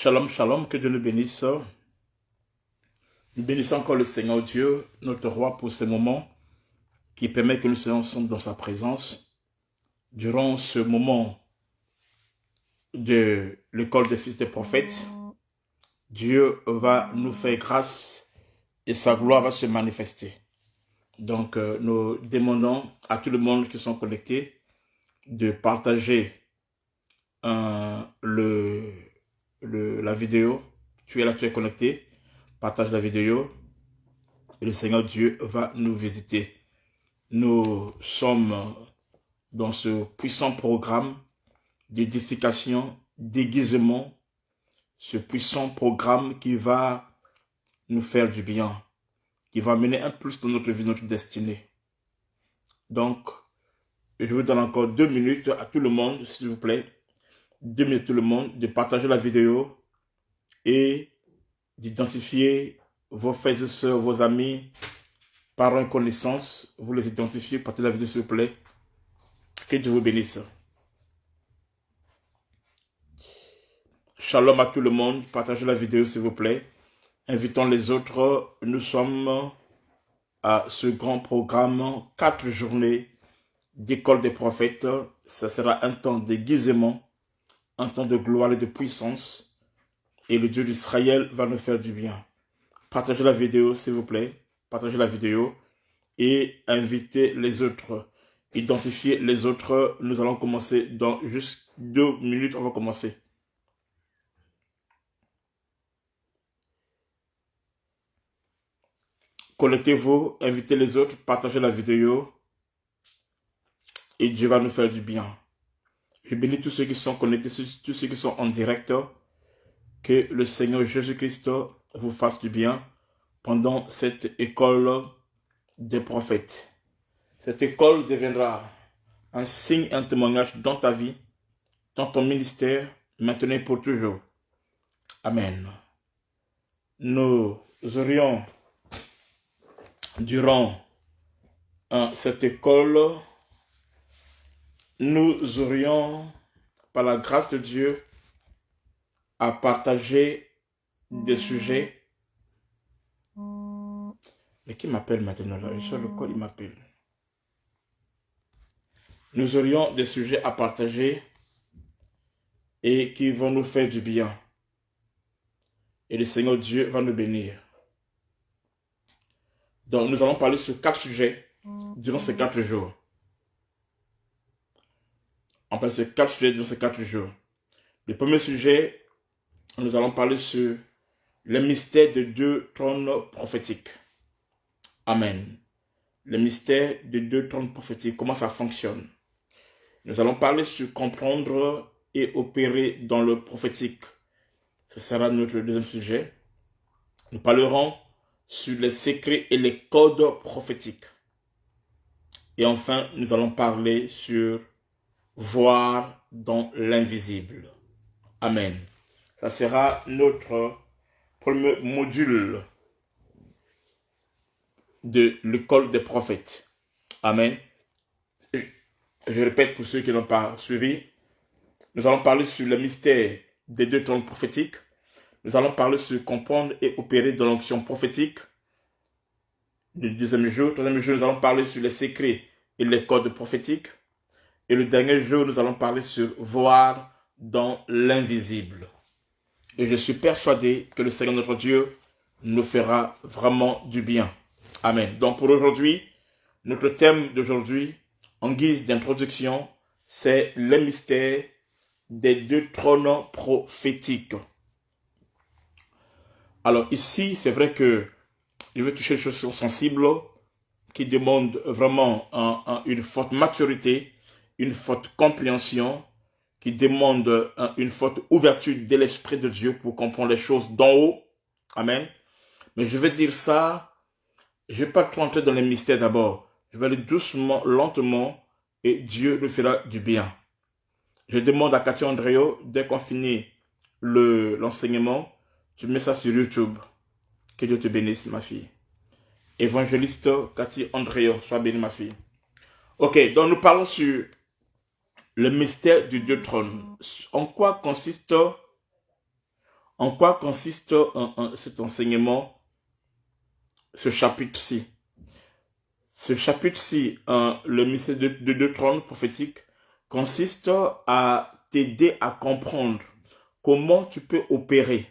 Shalom, shalom, que Dieu nous bénisse. Nous bénissons encore le Seigneur Dieu, notre roi, pour ce moment qui permet que nous soyons ensemble dans sa présence. Durant ce moment de l'école des fils des prophètes, Dieu va nous faire grâce et sa gloire va se manifester. Donc, nous demandons à tout le monde qui sont connectés de partager la vidéo. Tu es là, tu es connecté. Partage la vidéo. Et le Seigneur Dieu va nous visiter. Nous sommes dans ce puissant programme d'édification, d'aiguisement. Ce puissant programme qui va nous faire du bien. Qui va mener un plus dans notre vie, notre destinée. Donc, je vous donne encore 2 minutes à tout le monde, s'il vous plaît. 2 minutes à tout le monde de partager la vidéo et d'identifier vos frères et sœurs, vos amis, parents et connaissances. Vous les identifiez, partagez la vidéo s'il vous plaît. Que Dieu vous bénisse. Shalom à tout le monde, partagez la vidéo s'il vous plaît. Invitons les autres. Nous sommes à ce grand programme, 4 journées d'école des prophètes. Ça sera un temps d'aiguisement, un temps de gloire et de puissance. Et le Dieu d'Israël va nous faire du bien. Partagez la vidéo s'il vous plaît. Partagez la vidéo et invitez les autres. Identifiez les autres. Nous allons commencer dans juste 2 minutes. On va commencer. Connectez-vous, invitez les autres, partagez la vidéo et Dieu va nous faire du bien. Je bénis tous ceux qui sont connectés, tous ceux qui sont en direct. Que le Seigneur Jésus-Christ vous fasse du bien pendant cette école des prophètes. Cette école deviendra un signe, un témoignage dans ta vie, dans ton ministère, maintenant et pour toujours. Amen. Nous aurions, durant cette école, nous aurions, par la grâce de Dieu, à partager des sujets. Mais qui m'appelle maintenant là? Je sais le code, il m'appelle. Nous aurions des sujets à partager et qui vont nous faire du bien. Et le Seigneur Dieu va nous bénir. Donc, nous allons parler sur 4 sujets durant ces 4 jours. On parle sur 4 sujets durant ces 4 jours. Le premier sujet, nous allons parler sur le mystère de 2 trônes prophétiques. Amen. Le mystère de 2 trônes prophétiques, comment ça fonctionne. Nous allons parler sur comprendre et opérer dans le prophétique. Ce sera notre deuxième sujet. Nous parlerons sur les secrets et les codes prophétiques. Et enfin, nous allons parler sur voir dans l'invisible. Amen. Ça sera notre premier module de l'école des prophètes. Amen. Je répète pour ceux qui n'ont pas suivi. Nous allons parler sur le mystère des 2 trônes prophétiques. Nous allons parler sur comprendre et opérer dans l'onction prophétique. Le deuxième jour, troisième jour, nous allons parler sur les secrets et les codes prophétiques. Et le dernier jour, nous allons parler sur voir dans l'invisible. Et je suis persuadé que le Seigneur notre Dieu nous fera vraiment du bien. Amen. Donc pour aujourd'hui, notre thème d'aujourd'hui, en guise d'introduction, c'est le mystère des 2 trônes prophétiques. Alors ici, c'est vrai que je vais toucher des choses sensibles qui demandent vraiment une forte maturité, une forte compréhension, qui demandent une forte ouverture de l'Esprit de Dieu pour comprendre les choses d'en haut. Amen. Mais je vais dire ça, je ne vais pas trop entrer dans les mystères d'abord. Je vais aller doucement, lentement, et Dieu nous fera du bien. Je demande à Cathy Andréo, dès qu'on finit l'enseignement, tu mets ça sur YouTube. Que Dieu te bénisse, ma fille. Évangéliste Cathy Andréo, sois bénie, ma fille. Ok, donc nous parlons sur le mystère du 2 trônes. En quoi consiste En quoi consiste cet enseignement, ce chapitre-ci? Ce chapitre-ci, le mystère de deux trônes prophétiques, consiste à t'aider à comprendre comment tu peux opérer,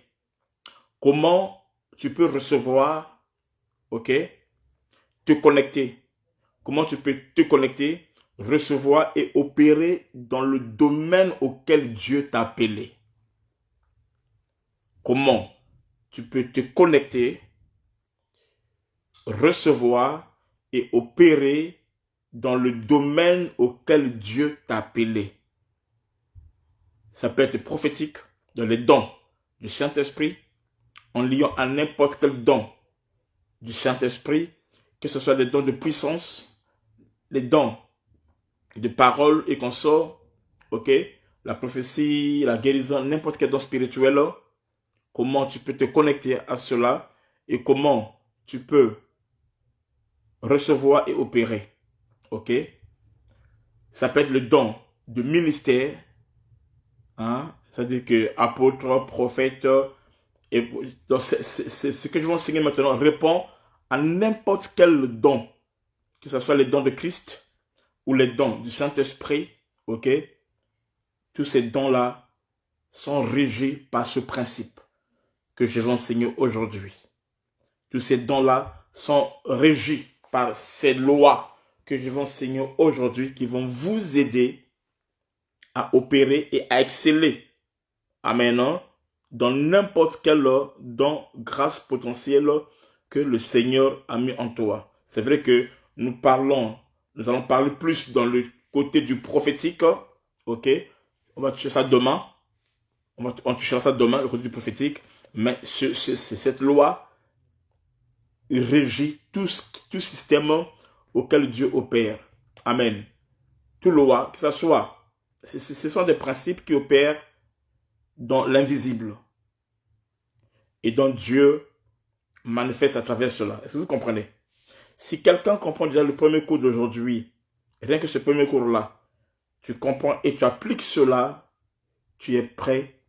comment tu peux recevoir, ok, te connecter, comment tu peux te connecter, recevoir et opérer dans le domaine auquel Dieu t'a appelé. Comment tu peux te connecter, recevoir et opérer dans le domaine auquel Dieu t'a appelé. Ça peut être prophétique, dans les dons du Saint-Esprit, en liant à n'importe quel don du Saint-Esprit, que ce soit les dons de puissance, les dons de parole et consorts, ok, la prophétie, la guérison, n'importe quel don spirituel, comment tu peux te connecter à cela et comment tu peux recevoir et opérer, ok. Ça peut être le don de ministère, hein? C'est-à-dire que apôtre, prophète, et donc ce que je vais enseigner maintenant répond à n'importe quel don, que ce soit les dons de Christ ou les dons du Saint-Esprit, ok? Tous ces dons-là sont régis par ce principe que je vais enseigner aujourd'hui. Tous ces dons-là sont régis par ces lois que je vais enseigner aujourd'hui qui vont vous aider à opérer et à exceller. Amen. Dans n'importe quel don, grâce potentielle que le Seigneur a mis en toi. C'est vrai que nous allons parler plus dans le côté du prophétique. Ok? On va toucher ça demain. On touchera ça demain, le côté du prophétique. Mais cette loi régit tout système auquel Dieu opère. Amen. Toute loi, que ce soit, ce sont des principes qui opèrent dans l'invisible. Et dont Dieu manifeste à travers cela. Est-ce que vous comprenez? Si quelqu'un comprend déjà le premier cours d'aujourd'hui, rien que ce premier cours-là, tu comprends et tu appliques cela, tu es prêt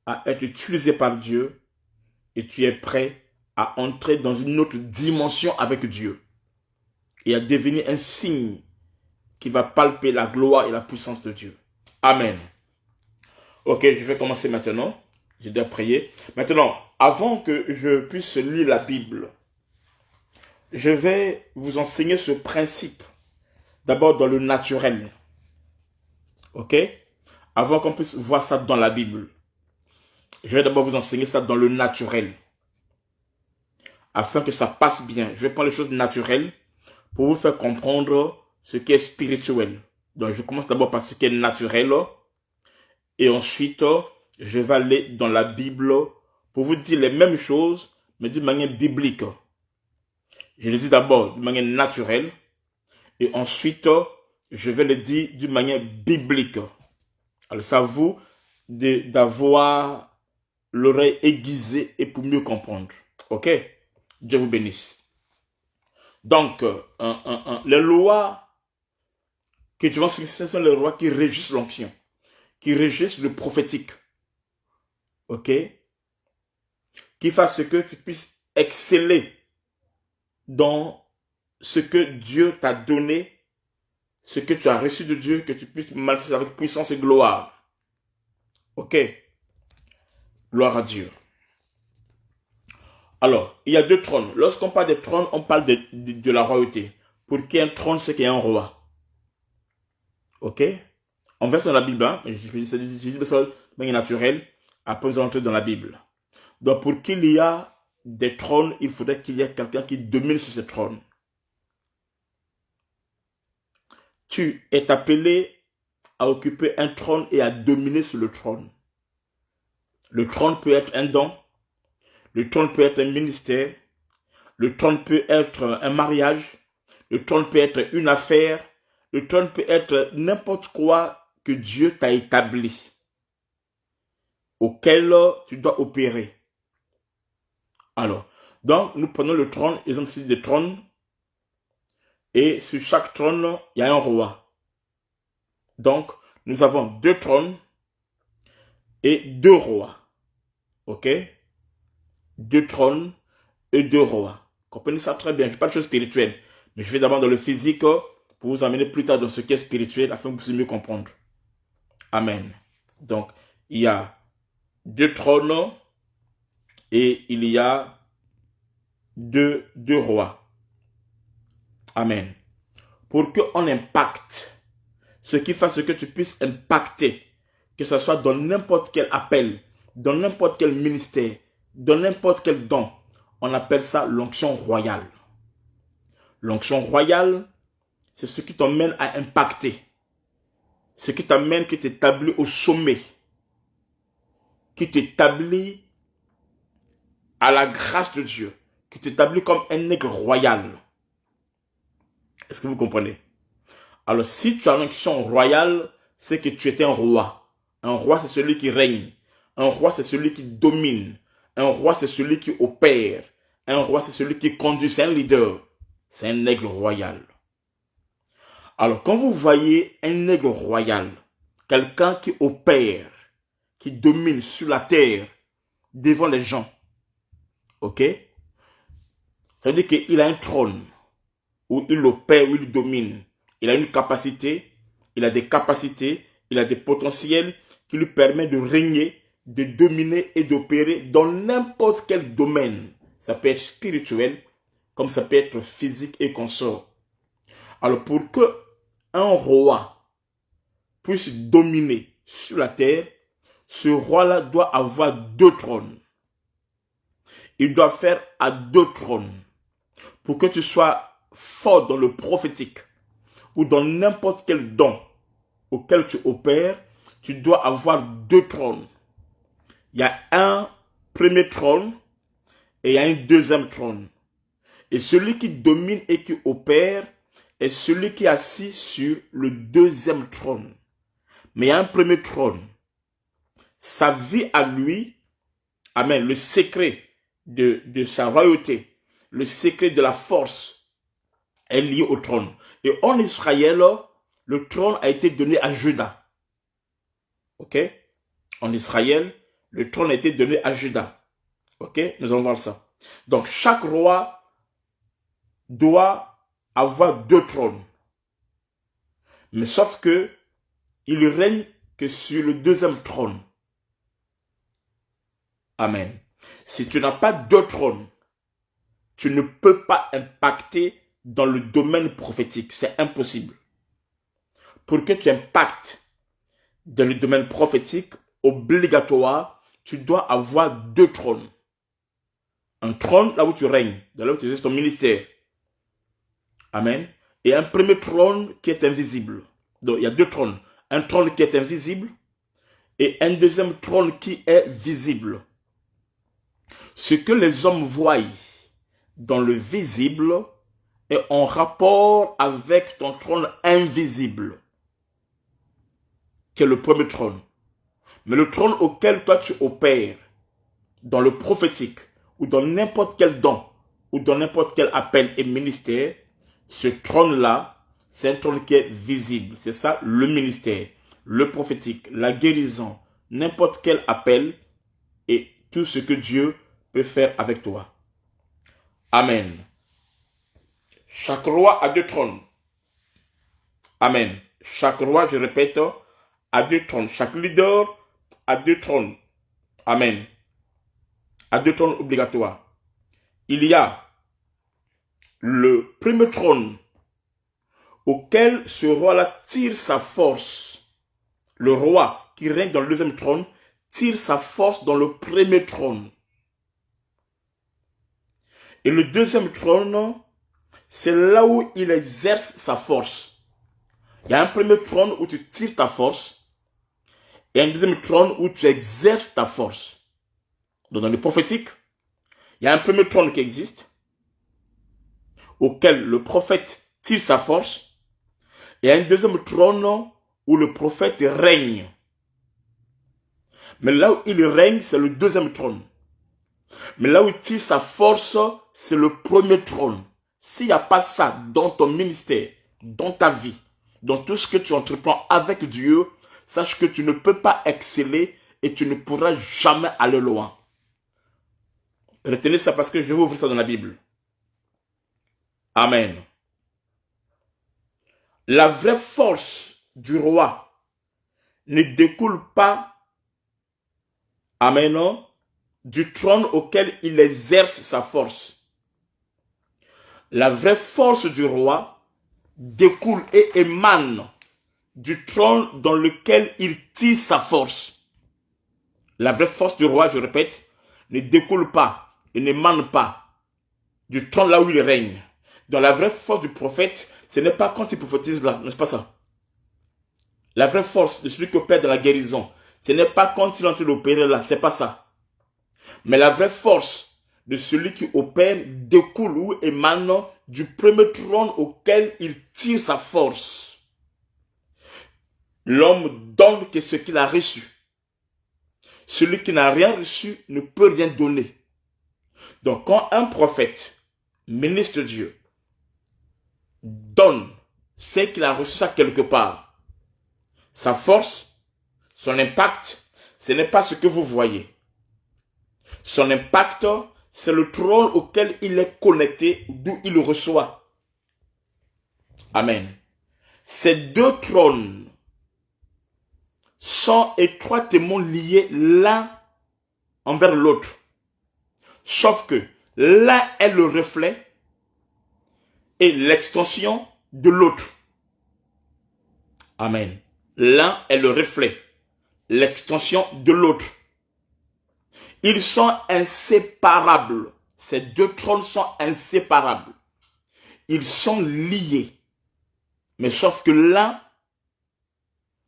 à être utilisé par Dieu et tu es prêt à entrer dans une autre dimension avec Dieu et à devenir un signe qui va palper la gloire et la puissance de Dieu. Amen. Ok, je vais commencer maintenant. Je dois prier. Maintenant, avant que je puisse lire la Bible, je vais vous enseigner ce principe. D'abord dans le naturel. Ok? Avant qu'on puisse voir ça dans la Bible. Je vais d'abord vous enseigner ça dans le naturel. Afin que ça passe bien. Je vais prendre les choses naturelles pour vous faire comprendre ce qui est spirituel. Donc je commence d'abord par ce qui est naturel. Et ensuite, je vais aller dans la Bible pour vous dire les mêmes choses, mais d'une manière biblique. Je les dis d'abord d'une manière naturelle, et ensuite, je vais les dire d'une manière biblique. Alors, c'est à vous d'avoir l'oreille aiguisée et pour mieux comprendre. Ok? Dieu vous bénisse. Donc, les lois que je vais enseigner, ce sont les lois qui régissent l'onction, qui régissent le prophétique. Ok? Qui fasse que tu puisses exceller dans ce que Dieu t'a donné, ce que tu as reçu de Dieu, que tu puisses manifester avec puissance et gloire. Ok? Gloire à Dieu. Alors, il y a deux trônes. Lorsqu'on parle des trônes, on parle de la royauté. Pour qu'il y ait un trône, c'est qu'il y a un roi. Ok? On verse dans la Bible, hein? Je dis ça de manière naturelle. Après, vous entrez dans la Bible. Donc, pour qu'il y ait des trônes, il faudrait qu'il y ait quelqu'un qui domine sur ce trône. Tu es appelé à occuper un trône et à dominer sur le trône. Le trône peut être un don. Le trône peut être un ministère. Le trône peut être un mariage. Le trône peut être une affaire. Le trône peut être n'importe quoi que Dieu t'a établi, auquel tu dois opérer. Alors, donc, nous prenons le trône, exemple ici des trônes, et sur chaque trône, il y a un roi. Donc, nous avons deux trônes et deux rois. Ok? 2 trônes et 2 rois. Comprenez ça très bien. Je parle de choses spirituelles. Mais je vais d'abord dans le physique pour vous amener plus tard dans ce qui est spirituel afin que vous puissiez mieux comprendre. Amen. Donc, il y a 2 trônes et il y a deux rois. Amen. Pour qu'on impacte, ce qui fasse que tu puisses impacter, que ce soit dans n'importe quel appel, dans n'importe quel ministère, dans n'importe quel don, on appelle ça l'onction royale. L'onction royale, c'est ce qui t'emmène à impacter, ce qui t'amène, qui t'établit au sommet, qui t'établit à la grâce de Dieu, qui t'établit comme un aigle royal. Est-ce que vous comprenez? Alors, si tu as une onction royale, c'est que tu es un roi. Un roi, c'est celui qui règne. Un roi, c'est celui qui domine. Un roi, c'est celui qui opère. Un roi, c'est celui qui conduit. C'est un leader. C'est un aigle royal. Alors, quand vous voyez un aigle royal, quelqu'un qui opère, qui domine sur la terre, devant les gens, ok? Ça veut dire qu'il a un trône, où il opère, où il domine. Il a une capacité, il a des capacités, il a des potentiels qui lui permettent de régner, de dominer et d'opérer dans n'importe quel domaine. Ça peut être spirituel, comme ça peut être physique et consort. Alors pour que un roi puisse dominer sur la terre, ce roi-là doit avoir 2 trônes. Il doit faire à 2 trônes. Pour que tu sois fort dans le prophétique ou dans n'importe quel don auquel tu opères, tu dois avoir 2 trônes. Il y a un premier trône et il y a un deuxième trône. Et celui qui domine et qui opère est celui qui est assis sur le deuxième trône. Mais il y a un premier trône. Sa vie à lui, amen, le secret de sa royauté, le secret de la force est lié au trône. Et en Israël, le trône a été donné à Juda. Ok? En Israël, le trône a été donné à Juda. Ok? Nous allons voir ça. Donc, chaque roi doit avoir 2 trônes. Mais sauf que, il règne que sur le deuxième trône. Amen. Si tu n'as pas 2 trônes, tu ne peux pas impacter dans le domaine prophétique. C'est impossible. Pour que tu impactes dans le domaine prophétique, obligatoire, tu dois avoir 2 trônes. Un trône là où tu règnes, là où tu exerces ton ministère. Amen. Et un premier trône qui est invisible. Donc il y a 2 trônes. Un trône qui est invisible et un deuxième trône qui est visible. Ce que les hommes voient dans le visible est en rapport avec ton trône invisible, qui est le premier trône. Mais le trône auquel toi tu opères, dans le prophétique, ou dans n'importe quel don, ou dans n'importe quel appel et ministère, ce trône-là, c'est un trône qui est visible. C'est ça le ministère, le prophétique, la guérison, n'importe quel appel et tout ce que Dieu peut faire avec toi. Amen. Chaque roi a 2 trônes. Amen. Chaque roi, je répète, a 2 trônes. Chaque leader a 2 trônes. Amen. A 2 trônes obligatoires. Il y a le premier trône auquel ce roi-là tire sa force. Le roi qui règne dans le deuxième trône tire sa force dans le premier trône. Et le deuxième trône, c'est là où il exerce sa force. Il y a un premier trône où tu tires ta force et un deuxième trône où tu exerces ta force. Donc dans le prophétique, il y a un premier trône qui existe auquel le prophète tire sa force et un deuxième trône où le prophète règne. Mais là où il règne, c'est le deuxième trône. Mais là où il tire sa force, c'est le premier trône. S'il n'y a pas ça dans ton ministère, dans ta vie, dans tout ce que tu entreprends avec Dieu, sache que tu ne peux pas exceller et tu ne pourras jamais aller loin. Retenez ça parce que je vais ouvrir ça dans la Bible. Amen. La vraie force du roi ne découle pas, amen, du trône auquel il exerce sa force. La vraie force du roi découle et émane du trône dans lequel il tire sa force. La vraie force du roi, je répète, ne découle pas et n'émane pas du trône là où il règne. Dans la vraie force du prophète, ce n'est pas quand il prophétise là, n'est-ce pas ça? La vraie force de celui qui opère dans la guérison, ce n'est pas quand il est en train d'opérer là, c'est pas ça. Mais la vraie force de celui qui opère découle ou émane du premier trône auquel il tire sa force. L'homme donne que ce qu'il a reçu. Celui qui n'a rien reçu ne peut rien donner. Donc quand un prophète, ministre de Dieu, donne ce qu'il a reçu ça quelque part, sa force, son impact, ce n'est pas ce que vous voyez. Son impact, c'est le trône auquel il est connecté, d'où il reçoit. Amen. Ces deux trônes sont étroitement liés l'un envers l'autre. Sauf que l'un est le reflet et l'extension de l'autre. Amen. L'un est le reflet, l'extension de l'autre. Ils sont inséparables. Ces deux trônes sont inséparables. Ils sont liés. Mais sauf que l'un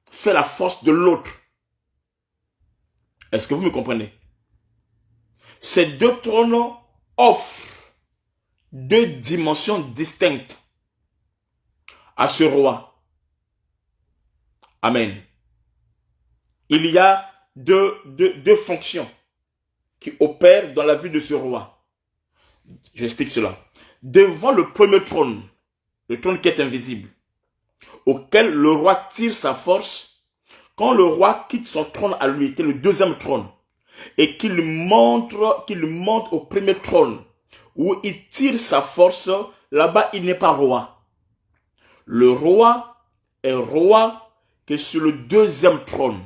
fait la force de l'autre. Est-ce que vous me comprenez? Ces deux trônes offrent deux dimensions distinctes à ce roi. Amen. Il y a deux fonctions qui opèrent dans la vie de ce roi. J'explique cela. Devant le premier trône, le trône qui est invisible, auquel le roi tire sa force, quand le roi quitte son trône à lui, qui est le deuxième trône, et qu'il monte au premier trône, où il tire sa force, là-bas il n'est pas roi. Le roi est roi que sur le deuxième trône.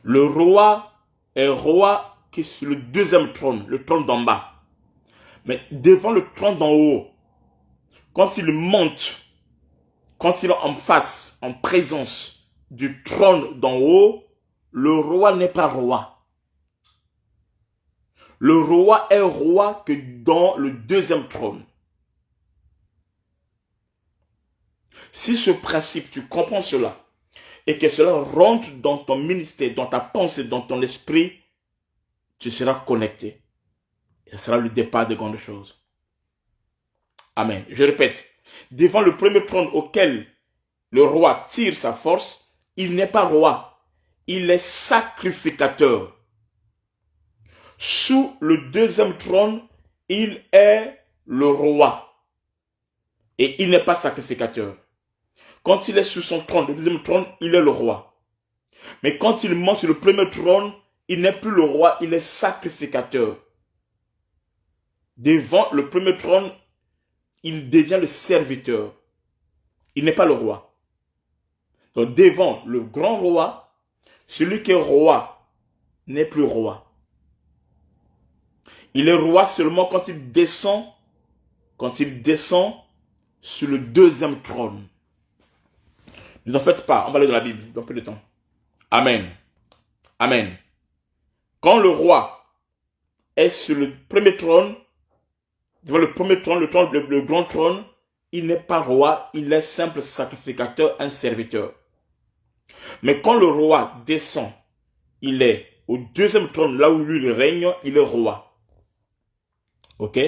Le roi est roi que sur le deuxième trône, le trône d'en bas. Mais devant le trône d'en haut, quand il monte, quand il est en face, en présence du trône d'en haut, le roi n'est pas roi. Le roi est roi que dans le deuxième trône. Si ce principe, tu comprends cela, et que cela rentre dans ton ministère, dans ta pensée, dans ton esprit, tu seras connecté. Et ce sera le départ de grandes choses. Amen. Je répète, devant le premier trône auquel le roi tire sa force, il n'est pas roi, il est sacrificateur. Sous le deuxième trône, il est le roi. Et il n'est pas sacrificateur. Quand il est sur son trône, le deuxième trône, il est le roi. Mais quand il monte sur le premier trône, il n'est plus le roi, il est sacrificateur. Devant le premier trône, il devient le serviteur. Il n'est pas le roi. Donc devant le grand roi, celui qui est roi n'est plus roi. Il est roi seulement quand il descend sur le deuxième trône. Ne en faites pas, on va aller dans la Bible, dans peu de temps. Amen. Amen. Quand le roi est sur le premier trône, devant le premier trône, le grand trône, il n'est pas roi, il est simple sacrificateur, un serviteur. Mais quand le roi descend, il est au deuxième trône, là où lui règne, il est roi. Ok?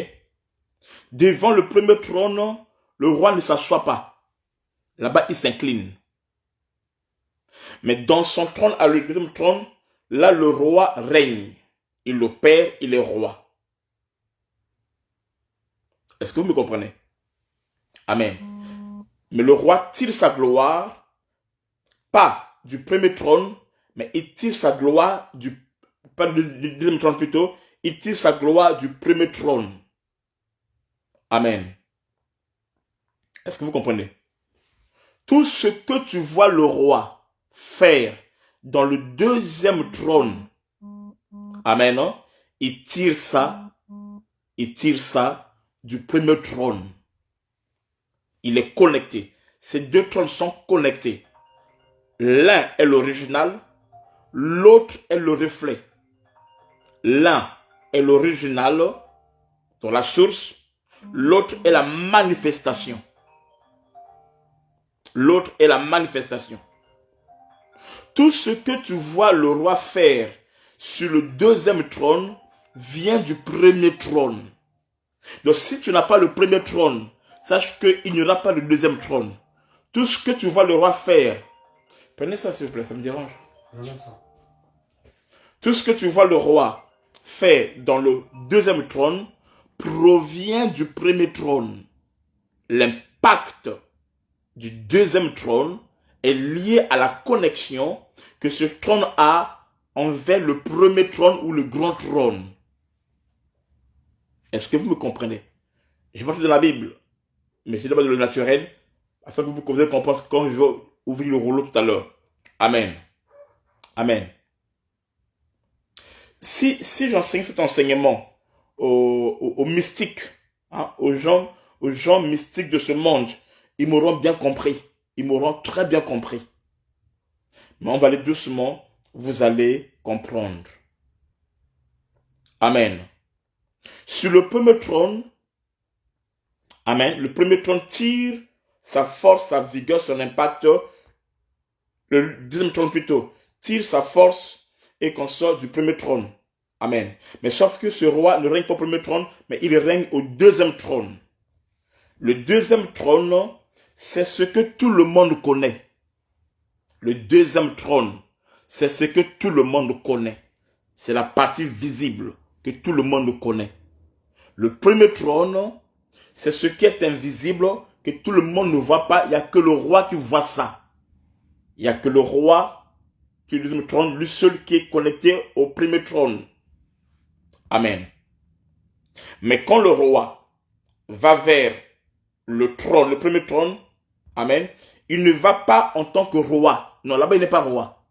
Devant le premier trône, le roi ne s'assoit pas. Là-bas, il s'incline. Mais dans son trône, à le deuxième trône, là, le roi règne. Il opère, il est roi. Est-ce que vous me comprenez? Amen. Mais le roi tire sa gloire, pas du premier trône, mais il tire sa gloire du pas du deuxième trône plutôt, il tire sa gloire du premier trône. Amen. Est-ce que vous comprenez? Tout ce que tu vois le roi faire dans le deuxième trône, amen, non? Il tire ça du premier trône. Il est connecté. Ces deux trônes sont connectés. L'un est l'original, l'autre est le reflet. L'un est l'original, dans la source, l'autre est la manifestation. L'autre est la manifestation. Tout ce que tu vois le roi faire sur le deuxième trône vient du premier trône. Donc si tu n'as pas le premier trône, sache qu'il n'y aura pas le deuxième trône. Tout ce que tu vois le roi faire, prenez ça s'il vous plaît, ça me dérange. J'aime ça. Tout ce que tu vois le roi faire dans le deuxième trône provient du premier trône. L'impact du deuxième trône est lié à la connexion que ce trône a envers le premier trône ou le grand trône. Est-ce que vous me comprenez? Je vais entrer dans la Bible, mais je vais d'abord dans le naturel, afin que vous puissiez comprendre quand je vais ouvrir le rouleau tout à l'heure. Amen. Amen. Si j'enseigne cet enseignement aux mystiques, hein, aux gens mystiques de ce monde, ils m'auront bien compris. Ils m'auront très bien compris. Mais on va aller doucement, vous allez comprendre. Amen. Sur le premier trône, amen, le premier trône tire sa force, sa vigueur, son impact. Le deuxième trône plutôt tire sa force et consort du premier trône. Amen. Mais sauf que ce roi ne règne pas au premier trône, mais il règne au deuxième trône. Le deuxième trône, c'est ce que tout le monde connaît. Le deuxième trône, c'est ce que tout le monde connaît. C'est la partie visible que tout le monde connaît. Le premier trône, c'est ce qui est invisible, que tout le monde ne voit pas. Il n'y a que le roi qui voit ça. Il n'y a que le roi qui est le deuxième trône, lui seul qui est connecté au premier trône. Amen. Mais quand le roi va vers le trône, le premier trône, amen, il ne va pas en tant que roi. Non, là-bas, il n'est pas roi.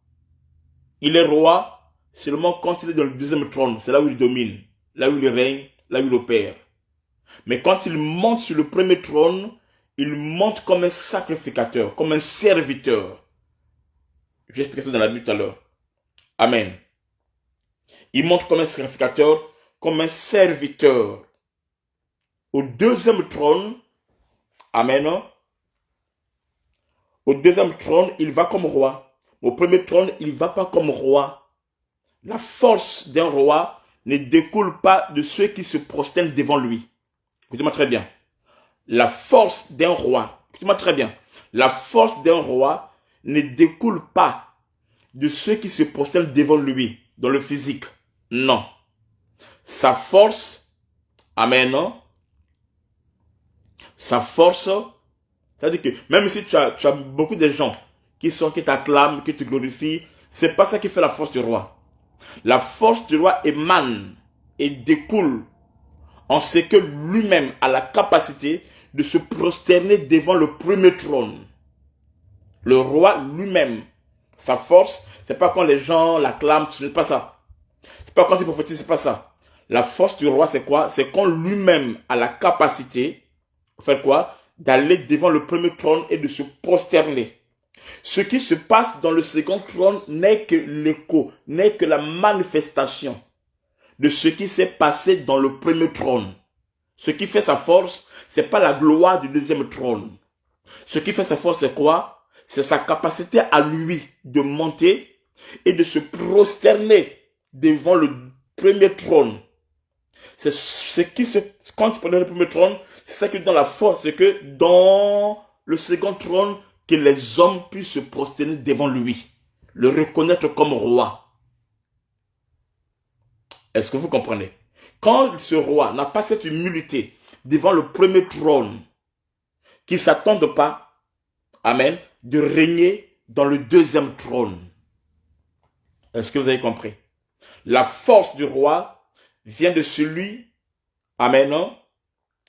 Il est roi seulement quand il est dans le deuxième trône. C'est là où il domine, là où il règne, là où il opère. Mais quand il monte sur le premier trône, il monte comme un sacrificateur, comme un serviteur. J'ai expliqué ça dans la Bible tout à l'heure. Amen. Il monte comme un sacrificateur, comme un serviteur. Au deuxième trône, amen. Au deuxième trône, il va comme roi. Au premier trône, il ne va pas comme roi. La force d'un roi ne découle pas de ceux qui se prosternent devant lui. Écoutez-moi très bien. La force d'un roi, écoutez-moi très bien. La force d'un roi ne découle pas de ceux qui se prosternent devant lui, dans le physique. Non. Sa force, amen, non? Sa force, c'est-à-dire que même si tu as beaucoup de gens qui t'acclament, qui te glorifient, c'est pas ça qui fait la force du roi. La force du roi émane et découle en ce que lui-même a la capacité de se prosterner devant le premier trône. Le roi lui-même, sa force, c'est pas quand les gens l'acclament, c'est pas ça. C'est pas quand il prophétise, c'est pas ça. La force du roi, c'est quoi? C'est quand lui-même a la capacité, faire quoi? D'aller devant le premier trône et de se prosterner. Ce qui se passe dans le second trône n'est que l'écho, n'est que la manifestation de ce qui s'est passé dans le premier trône. Ce qui fait sa force, c'est pas la gloire du deuxième trône. Ce qui fait sa force, c'est quoi? C'est sa capacité à lui de monter et de se prosterner devant le premier trône. C'est ce qui se, quand tu prends le premier trône, c'est ça qui donne la force, c'est que dans le second trône, que les hommes puissent se prosterner devant lui, le reconnaître comme roi. Est-ce que vous comprenez? Quand ce roi n'a pas cette humilité devant le premier trône, qu'il ne s'attende pas, amen, de régner dans le deuxième trône. Est-ce que vous avez compris? La force du roi vient de celui, amen,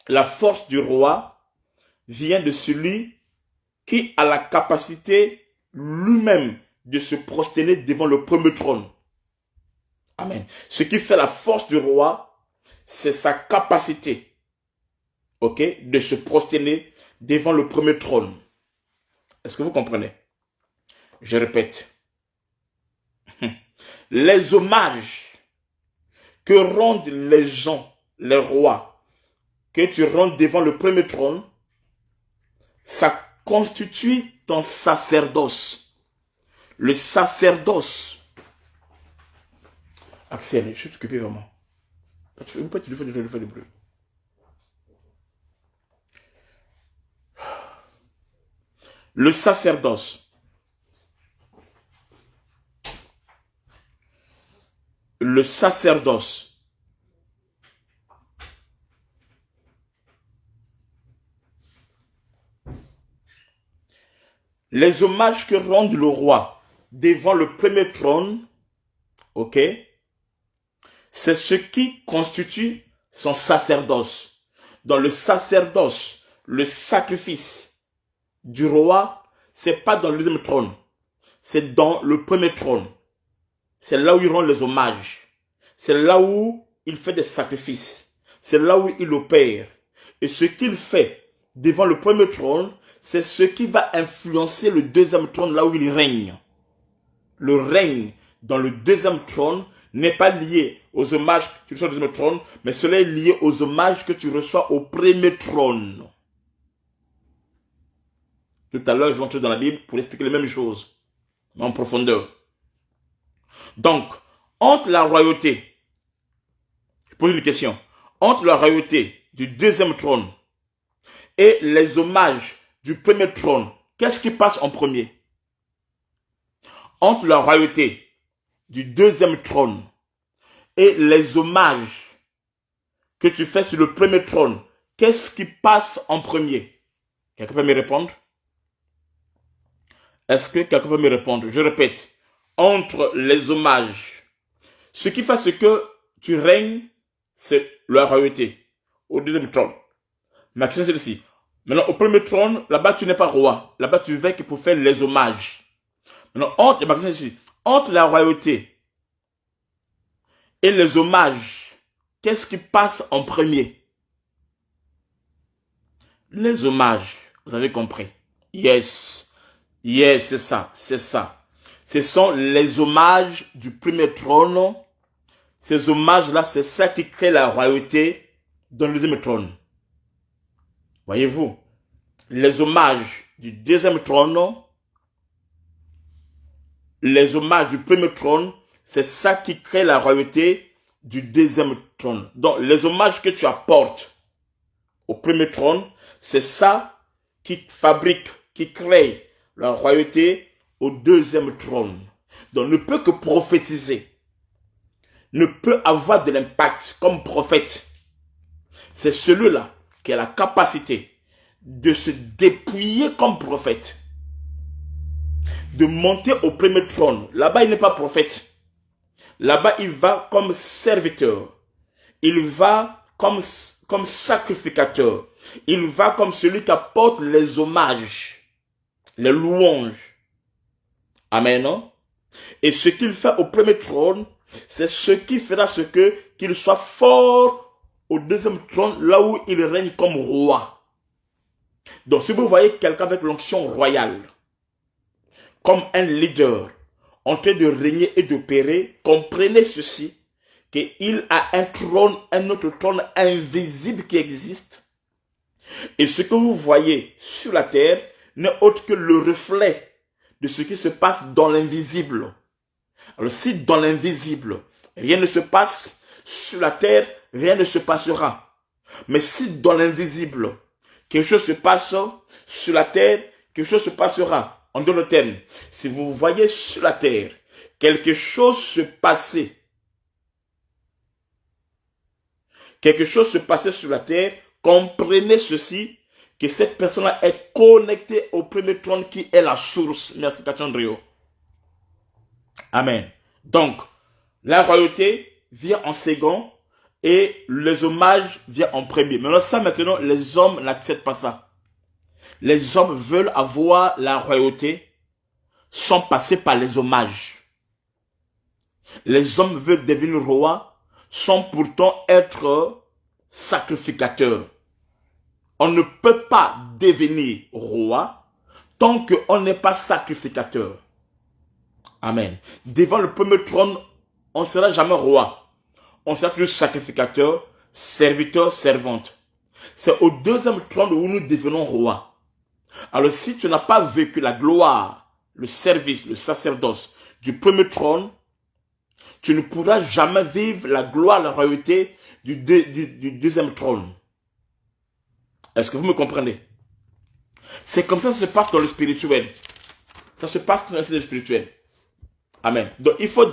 la force du roi vient de celui qui a la capacité lui-même de se prosterner devant le premier trône. Amen. Ce qui fait la force du roi, c'est sa capacité, ok, de se prosterner devant le premier trône. Est-ce que vous comprenez? Je répète. Les hommages que rendent les gens, les rois, que tu rends devant le premier trône, ça constitue ton sacerdoce. Le sacerdoce. Axel, je suis occupé vraiment. Pourquoi tu le fais du bruit? Le sacerdoce. Le sacerdoce. Les hommages que rend le roi devant le premier trône, ok, c'est ce qui constitue son sacerdoce. Dans le sacerdoce, le sacrifice du roi, c'est pas dans le deuxième trône, c'est dans le premier trône. C'est là où il rend les hommages. C'est là où il fait des sacrifices. C'est là où il opère. Et ce qu'il fait devant le premier trône, c'est ce qui va influencer le deuxième trône là où il règne. Le règne dans le deuxième trône n'est pas lié aux hommages que tu reçois au deuxième trône, mais cela est lié aux hommages que tu reçois au premier trône. Tout à l'heure, je vais entrer dans la Bible pour expliquer les mêmes choses, mais en profondeur. Donc, entre la royauté, je pose une question, entre la royauté du deuxième trône et les hommages du premier trône, qu'est-ce qui passe en premier? Entre la royauté du deuxième trône et les hommages que tu fais sur le premier trône, qu'est-ce qui passe en premier? Quelqu'un peut me répondre? Est-ce que quelqu'un peut me répondre? Je répète, entre les hommages, ce qui fait ce que tu règnes, c'est la royauté au deuxième trône. Ma question c'est celle-ci. Maintenant, au premier trône, là-bas, tu n'es pas roi. Là-bas, tu veilles pour faire les hommages. Maintenant, ma question c'est celle-ci. Entre la royauté et les hommages, qu'est-ce qui passe en premier? Les hommages. Vous avez compris? Yes. Yes, c'est ça. C'est ça. Ce sont les hommages du premier trône. Ces hommages-là, c'est ça qui crée la royauté dans le deuxième trône. Voyez-vous, les hommages du deuxième trône, les hommages du premier trône, c'est ça qui crée la royauté du deuxième trône. Donc, les hommages que tu apportes au premier trône, c'est ça qui fabrique, qui crée la royauté au deuxième trône. Donc, ne peut que prophétiser, ne peut avoir de l'impact comme prophète. C'est celui-là qui a la capacité de se dépouiller comme prophète, de monter au premier trône. Là-bas, il n'est pas prophète. Là-bas, il va comme serviteur. Il va comme sacrificateur. Il va comme celui qui apporte les hommages, les louanges. Amen. Non? Et ce qu'il fait au premier trône, c'est ce qui fera ce que qu'il soit fort au deuxième trône, là où il règne comme roi. Donc, si vous voyez quelqu'un avec l'onction royale, comme un leader, en train de régner et d'opérer, comprenez ceci, qu'il a un trône, un autre trône invisible qui existe. Et ce que vous voyez sur la terre n'est autre que le reflet de ce qui se passe dans l'invisible. Alors, si dans l'invisible, rien ne se passe, sur la terre, rien ne se passera. Mais si dans l'invisible, quelque chose se passe, sur la terre, quelque chose se passera. En d'autres termes, si vous voyez sur la terre quelque chose se passer, sur la terre, comprenez ceci, que cette personne-là est connectée au premier trône qui est la source. Merci, Catchandrio. Amen. Donc, La royauté vient en second et les hommages viennent en premier. Maintenant, les hommes n'acceptent pas ça. Les hommes veulent avoir la royauté sans passer par les hommages. Les hommes veulent devenir rois sans pourtant être sacrificateurs. On ne peut pas devenir roi tant qu'on n'est pas sacrificateur. Amen. Devant le premier trône, on ne sera jamais roi. On sera toujours sacrificateur, serviteur, servante. C'est au deuxième trône où nous devenons rois. Alors si tu n'as pas vécu la gloire, le service, le sacerdoce du premier trône, tu ne pourras jamais vivre la gloire, la royauté du deuxième trône. Est-ce que vous me comprenez? C'est comme ça que ça se passe dans le spirituel. Ça se passe dans le spirituel. Amen. Donc il faut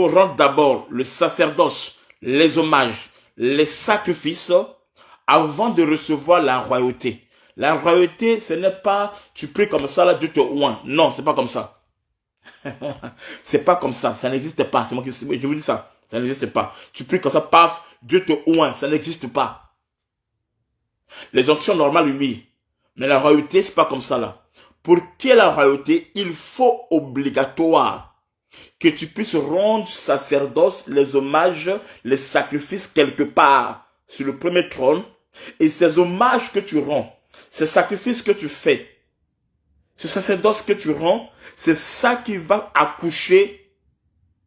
rendre d'abord le sacerdoce, les hommages, les sacrifices avant de recevoir la royauté. La royauté, ce n'est pas tu pries comme ça, là Dieu te oint. Non, c'est pas comme ça. C'est pas comme ça, ça n'existe pas. C'est moi qui je vous dis ça, ça n'existe pas. Tu pries comme ça, paf, Dieu te oint, ça n'existe pas. Les onctions normales, oui. Mais la royauté, c'est pas comme ça là. Pour qu'il y ait la royauté, il faut obligatoire que tu puisses rendre sacerdoce, les hommages, les sacrifices quelque part sur le premier trône. Et ces hommages que tu rends, ces sacrifices que tu fais, ce sacerdoce que tu rends, c'est ça qui va accoucher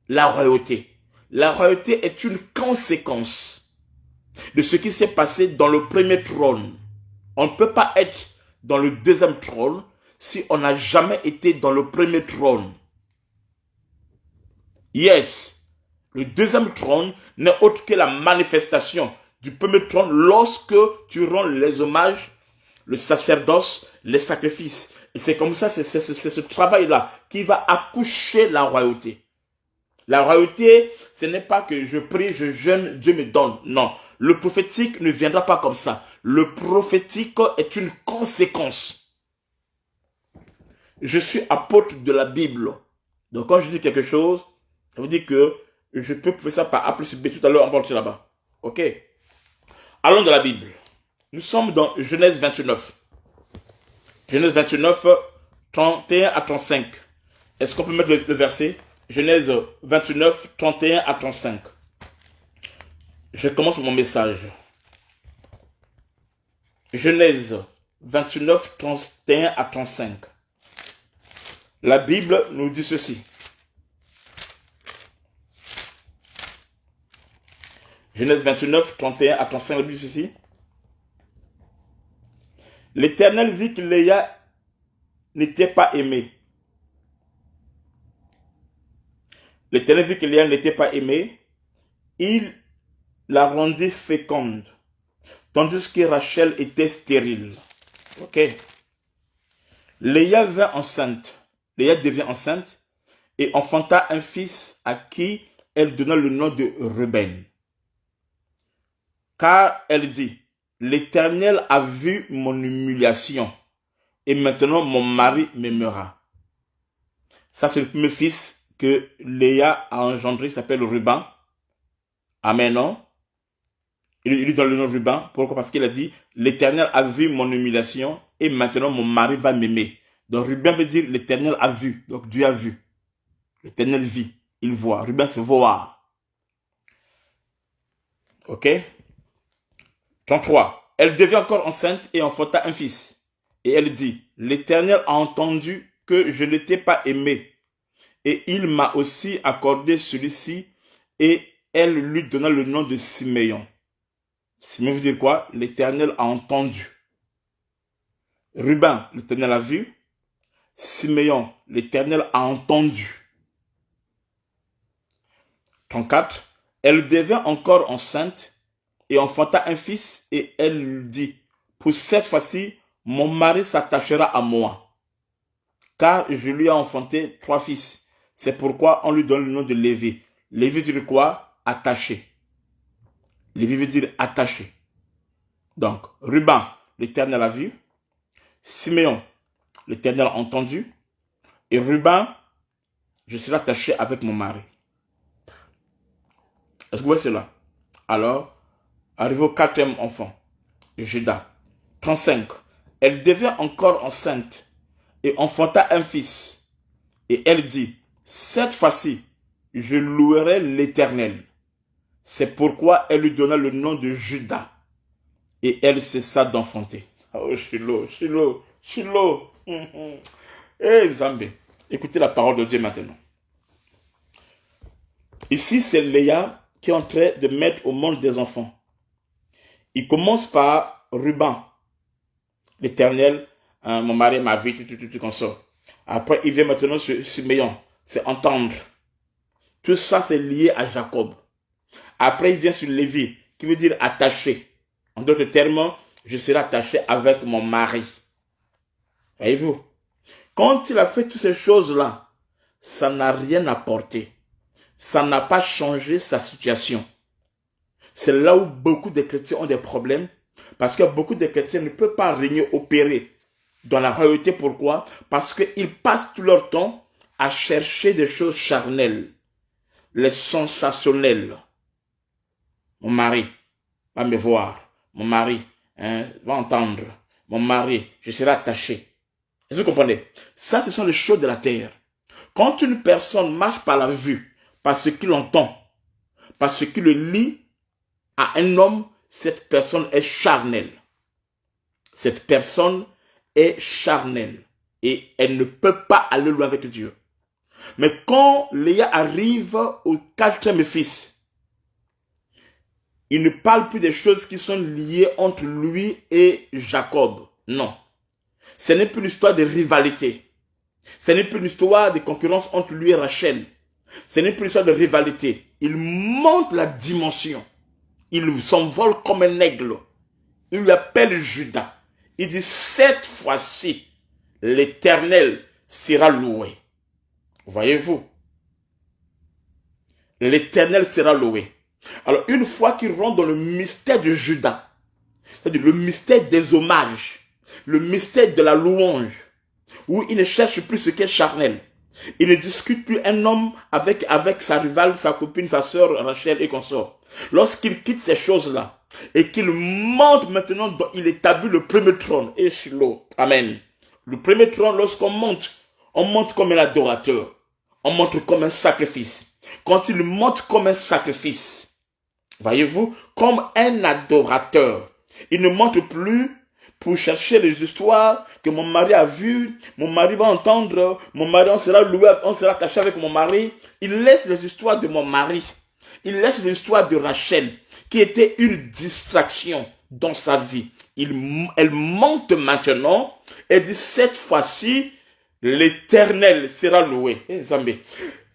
la royauté. La royauté est une conséquence de ce qui s'est passé dans le premier trône. On ne peut pas être dans le deuxième trône si on n'a jamais été dans le premier trône. Yes, le deuxième trône n'est autre que la manifestation du premier trône lorsque tu rends les hommages, le sacerdoce, les sacrifices. Et c'est comme ça, c'est ce travail-là qui va accoucher la royauté. La royauté, ce n'est pas que je prie, je jeûne, Dieu me donne. Non, le prophétique ne viendra pas comme ça. Le prophétique est une conséquence. Je suis apôtre de la Bible. Donc quand je dis quelque chose, ça veut dire que je peux faire ça par A plus B. Tout à l'heure, on va rentrer là-bas. Ok. Allons dans la Bible. Nous sommes dans Genèse 29. Genèse 29, 31 à 35. Est-ce qu'on peut mettre le verset? Genèse 29, 31 à 35. Je commence mon message. Genèse 29, 31 à 35. La Bible nous dit ceci. Genèse 29, 31 à 35, la Bible dit ceci. L'Éternel vit que Léa n'était pas aimée. L'Éternel vit que Léa n'était pas aimée. Il la rendit féconde, tandis que Rachel était stérile. Ok. Léa vint enceinte. Léa devient enceinte et enfanta un fils à qui elle donna le nom de Ruben. Car elle dit, l'Éternel a vu mon humiliation et maintenant mon mari m'aimera. Ça, c'est le premier fils que Léa a engendré, il s'appelle Ruben. Amen, non? Il lui donne le nom Ruben. Pourquoi? Parce qu'il a dit, l'Éternel a vu mon humiliation et maintenant mon mari va m'aimer. Donc Ruben veut dire, l'Éternel a vu. Donc Dieu a vu. L'Éternel vit. Il voit. Ruben, c'est voir. Ok? 33. Elle devient encore enceinte et enfanta un fils. Et elle dit, l'Éternel a entendu que je n'étais pas aimé. Et il m'a aussi accordé celui-ci. Et elle lui donna le nom de Siméon. Siméon veut dire quoi? L'Éternel a entendu. Ruben, l'Éternel a vu. Siméon, l'Éternel a entendu. 34. Elle devint encore enceinte et enfanta un fils et elle lui dit, pour cette fois-ci, mon mari s'attachera à moi, car je lui ai enfanté 3 fils. C'est pourquoi on lui donne le nom de Lévi. Lévi veut dire quoi? Attaché. Lévi veut dire attaché. Donc, Ruben, l'Éternel a vu. Siméon, l'Éternel a entendu. Et Ruben je serai attaché avec mon mari. Est-ce que vous voyez cela? Alors, arrivé au quatrième enfant, Judas, 35, elle devint encore enceinte et enfanta un fils. Et elle dit, cette fois-ci, je louerai l'Éternel. C'est pourquoi elle lui donna le nom de Judas. Et elle cessa d'enfanter. Oh, Shiloh, Shiloh, Shiloh. Eh, Zambé, écoutez la parole de Dieu maintenant. Ici, c'est Léa qui est en train de mettre au monde des enfants. Il commence par Ruben. L'Éternel, mon mari, ma vie, tout comme ça. Après, il vient maintenant sur Siméon. C'est entendre. Tout ça, c'est lié à Jacob. Après, il vient sur Lévi, qui veut dire attaché. En d'autres termes, je serai attaché avec mon mari. Voyez-vous? Quand il a fait toutes ces choses-là, ça n'a rien apporté. Ça n'a pas changé sa situation. C'est là où beaucoup de chrétiens ont des problèmes. Parce que beaucoup de chrétiens ne peuvent pas régner, opérer dans la réalité. Pourquoi? Parce qu'ils passent tout leur temps à chercher des choses charnelles, les sensationnelles. Mon mari va me voir. Mon mari va entendre. Mon mari, je serai attaché. Est-ce que vous comprenez? Ça, ce sont les choses de la terre. Quand une personne marche par la vue, par ce qu'il entend, par ce qu'il lit à un homme, cette personne est charnelle. Cette personne est charnelle. Et elle ne peut pas aller loin avec Dieu. Mais quand Léa arrive au quatrième fils, il ne parle plus des choses qui sont liées entre lui et Jacob. Non. Ce n'est plus une histoire de rivalité. Ce n'est plus une histoire de concurrence entre lui et Rachel. Ce n'est plus une histoire de rivalité. Il monte la dimension. Il s'envole comme un aigle. Il lui appelle Judas. Il dit, cette fois-ci, l'Éternel sera loué. Voyez-vous? L'Éternel sera loué. Alors, une fois qu'il rentre dans le mystère de Judas, c'est-à-dire le mystère des hommages, le mystère de la louange, où il ne cherche plus ce qui est charnel. Il ne discute plus un homme avec sa rivale, sa copine, sa sœur Rachel et consort. Lorsqu'il quitte ces choses-là, et qu'il monte maintenant, il établit le premier trône. Et Shiloh, amen. Le premier trône, lorsqu'on monte, on monte comme un adorateur. On monte comme un sacrifice. Quand il monte comme un sacrifice, voyez-vous, comme un adorateur, il ne monte plus pour chercher les histoires que mon mari a vues, mon mari va entendre, mon mari, on sera loué, on sera attaché avec mon mari. Il laisse les histoires de mon mari. Il laisse l'histoire de Rachel, qui était une distraction dans sa vie. Elle monte maintenant et dit, cette fois-ci, l'Éternel sera loué.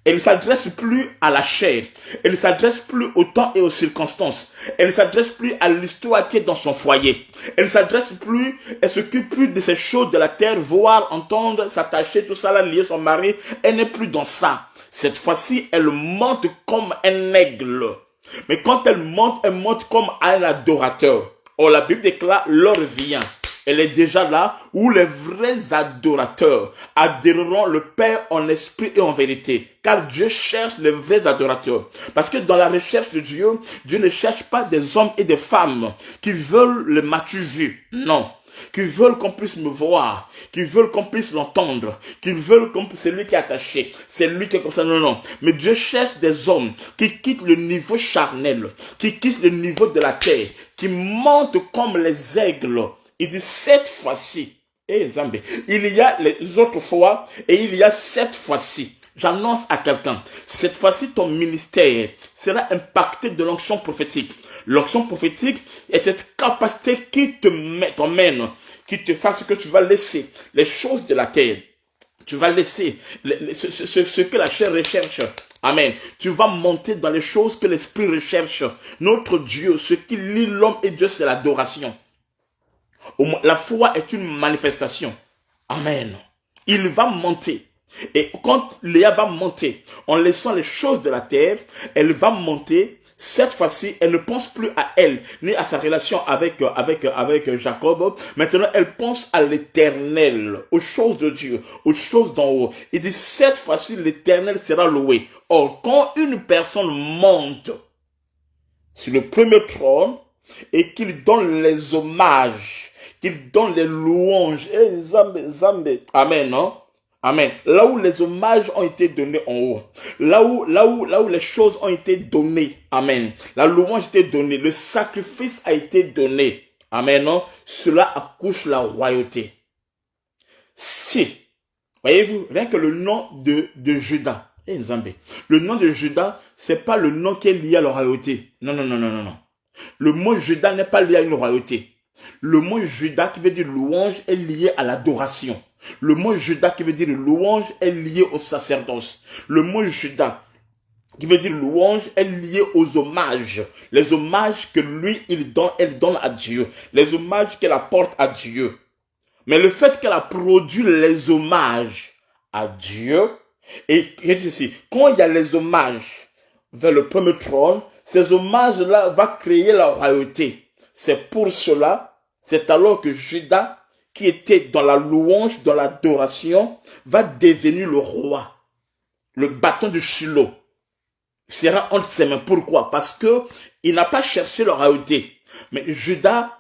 Elle ne s'adresse plus à la chair. Elle ne s'adresse plus au temps et aux circonstances. Elle ne s'adresse plus à l'histoire qui est dans son foyer. Elle ne s'adresse plus, elle s'occupe plus de ces choses de la terre, voir, entendre, s'attacher, tout ça, là, lier son mari. Elle n'est plus dans ça. Cette fois-ci, elle monte comme un aigle. Mais quand elle monte comme un adorateur. Or, la Bible déclare, l'heure vient. Elle est déjà là où les vrais adorateurs adoreront le Père en esprit et en vérité. Car Dieu cherche les vrais adorateurs. Parce que dans la recherche de Dieu, Dieu ne cherche pas des hommes et des femmes qui veulent le m'as-tu vu. Non. Qui veulent qu'on puisse me voir, qui veulent qu'on puisse l'entendre, qui veulent qu'on puisse, c'est lui qui est attaché, c'est lui qui est comme ça, non, non. Mais Dieu cherche des hommes qui quittent le niveau charnel, qui quittent le niveau de la terre, qui montent comme les aigles. Il dit, cette fois-ci, il y a les autres fois et il y a cette fois-ci. J'annonce à quelqu'un, cette fois-ci ton ministère sera impacté de l'onction prophétique. L'onction prophétique est cette capacité qui t'emmène, qui te fasse que tu vas laisser les choses de la terre. Tu vas laisser ce que la chair recherche. Amen. Tu vas monter dans les choses que l'esprit recherche. Notre Dieu, ce qui lie l'homme et Dieu, c'est l'adoration. La foi est une manifestation. Amen. Il va monter. Et quand Léa va monter, en laissant les choses de la terre, elle va monter Cette fois-ci, elle ne pense plus à elle, ni à sa relation avec Jacob. Maintenant, elle pense à l'Éternel, aux choses de Dieu, aux choses d'en haut. Il dit, cette fois-ci, l'Éternel sera loué. Or, quand une personne monte sur le premier trône et qu'il donne les hommages, qu'il donne les louanges, amen, non? Amen. Là où les hommages ont été donnés en haut, là où les choses ont été données, amen. La louange a été donnée, le sacrifice a été donné, amen. Non? Cela accouche la royauté. Si, voyez-vous, rien que le nom de Judas, le nom de Judas, c'est pas le nom qui est lié à la royauté. Non. Le mot Judas n'est pas lié à une royauté. Le mot Judas qui veut dire louange est lié à l'adoration. Le mot Judas qui veut dire louange est lié au sacerdoce. Le mot Judas qui veut dire louange est lié aux hommages. Les hommages que lui, elle donne à Dieu. Les hommages qu'elle apporte à Dieu. Mais le fait qu'elle a produit les hommages à Dieu, et ici, quand il y a les hommages vers le premier trône, ces hommages-là vont créer la royauté. C'est pour cela, c'est alors que Judas, qui était dans la louange, dans l'adoration, va devenir le roi. Le bâton de Shiloh sera entre ses mains. Pourquoi? Parce que il n'a pas cherché la royauté. Mais Judas,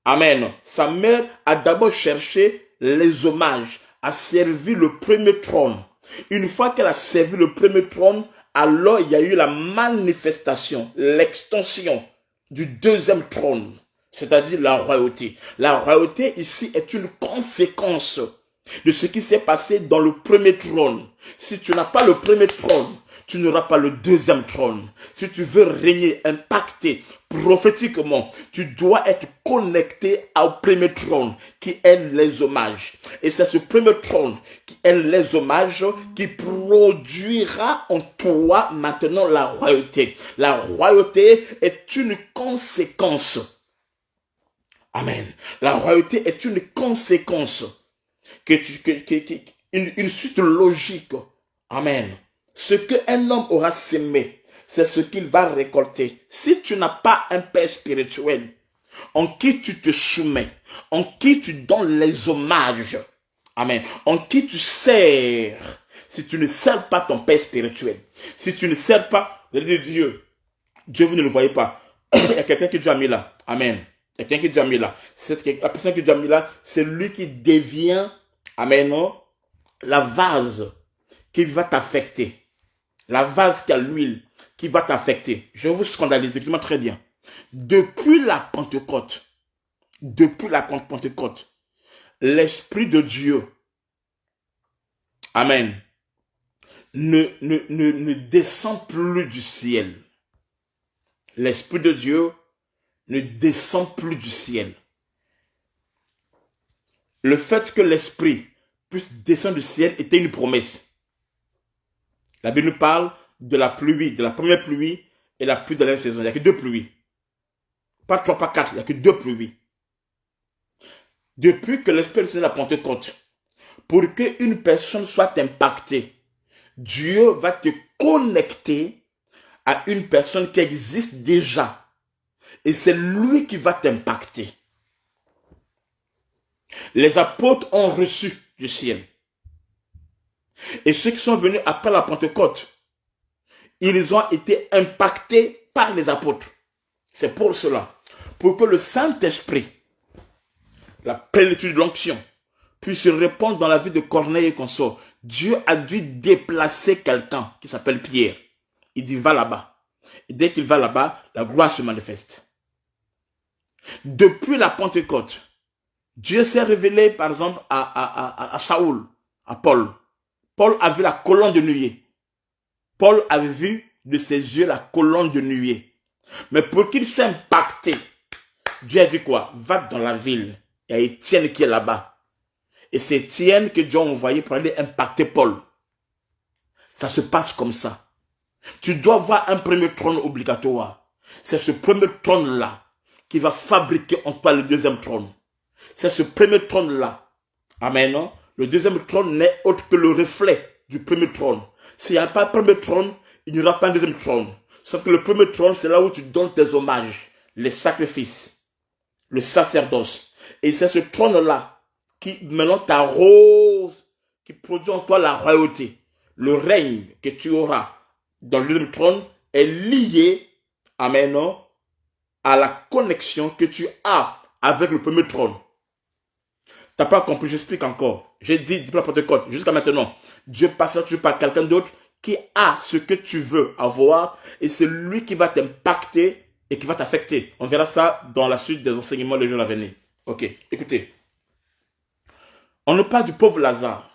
amen, sa mère a d'abord cherché les hommages, a servi le premier trône. Une fois qu'elle a servi le premier trône, alors il y a eu la manifestation, l'extension du deuxième trône, c'est-à-dire la royauté. La royauté ici est une conséquence de ce qui s'est passé dans le premier trône. Si tu n'as pas le premier trône, tu n'auras pas le deuxième trône. Si tu veux régner, impacter prophétiquement, tu dois être connecté au premier trône qui est les hommages. Et c'est ce premier trône qui est les hommages qui produira en toi maintenant la royauté. La royauté est une conséquence. Amen. La royauté est une conséquence. Une suite logique. Amen. Ce qu'un homme aura sémé, c'est ce qu'il va récolter. Si tu n'as pas un père spirituel en qui tu te soumets, en qui tu donnes les hommages, amen, en qui tu sers, si tu ne sers pas ton père spirituel, si tu ne sers pas, je veux dire Dieu, vous ne le voyez pas. Il y a quelqu'un qui est déjà mis là. Amen. Il y a quelqu'un qui est déjà mis là. La personne qui est déjà mis là, c'est lui qui devient, amen, non, la vase qui va t'affecter. La vase qui a l'huile qui va t'affecter. Je vais vous scandaliser, écoutez-moi très bien. Depuis la Pentecôte, l'Esprit de Dieu, amen, ne descend plus du ciel. L'Esprit de Dieu ne descend plus du ciel. Le fait que l'Esprit puisse descendre du ciel était une promesse. La Bible nous parle de la pluie, de la première pluie et la pluie de la saison. Il n'y a que 2 pluies. Pas 3, pas 4, il n'y a que 2 pluies. Depuis que l'Esprit de la Pentecôte, pour qu'une personne soit impactée, Dieu va te connecter à une personne qui existe déjà. Et c'est lui qui va t'impacter. Les apôtres ont reçu du ciel. Et ceux qui sont venus après la Pentecôte, ils ont été impactés par les apôtres. C'est pour cela. Pour que le Saint-Esprit, la plénitude de l'onction, puisse se répandre dans la vie de Corneille et consorts, Dieu a dû déplacer quelqu'un qui s'appelle Pierre. Il dit, va là-bas. Et dès qu'il va là-bas, la gloire se manifeste. Depuis la Pentecôte, Dieu s'est révélé, par exemple, à Saoul, à Paul. Paul a vu la colonne de nuée. Paul avait vu de ses yeux la colonne de nuée. Mais pour qu'il soit impacté, Dieu a dit quoi? Va dans la ville. Il y a Étienne qui est là-bas. Et c'est Étienne que Dieu a envoyé pour aller impacter Paul. Ça se passe comme ça. Tu dois avoir un premier trône obligatoire. C'est ce premier trône-là qui va fabriquer en toi le deuxième trône. C'est ce premier trône-là. Amen. Non? Le deuxième trône n'est autre que le reflet du premier trône. S'il n'y a pas un premier trône, il n'y aura pas un deuxième trône. Sauf que le premier trône, c'est là où tu donnes tes hommages, les sacrifices, le sacerdoce. Et c'est ce trône-là qui maintenant t'arrose, qui produit en toi la royauté. Le règne que tu auras dans le deuxième trône est lié, amen, à la connexion que tu as avec le premier trône. Tu n'as pas compris, j'explique encore. J'ai dit, depuis la Pentecôte, jusqu'à maintenant, Dieu passera toujours par quelqu'un d'autre qui a ce que tu veux avoir et c'est lui qui va t'impacter et qui va t'affecter. On verra ça dans la suite des enseignements les jours à venir. Ok, écoutez. On ne parle du pauvre Lazare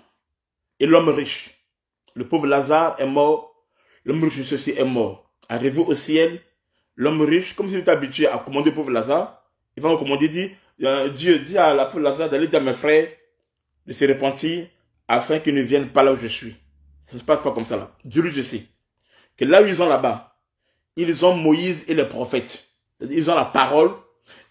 et l'homme riche. Le pauvre Lazare est mort, l'homme riche aussi est mort. Arrivé au ciel, l'homme riche, comme s'il était habitué à commander le pauvre Lazare, il va recommander, Dieu dit à la pauvre Lazare d'aller dire à mes frères de se repentir afin qu'ils ne viennent pas là où je suis. Ça ne se passe pas comme ça là. Dieu lui dit que là où ils sont là-bas, ils ont Moïse et les prophètes. Ils ont la parole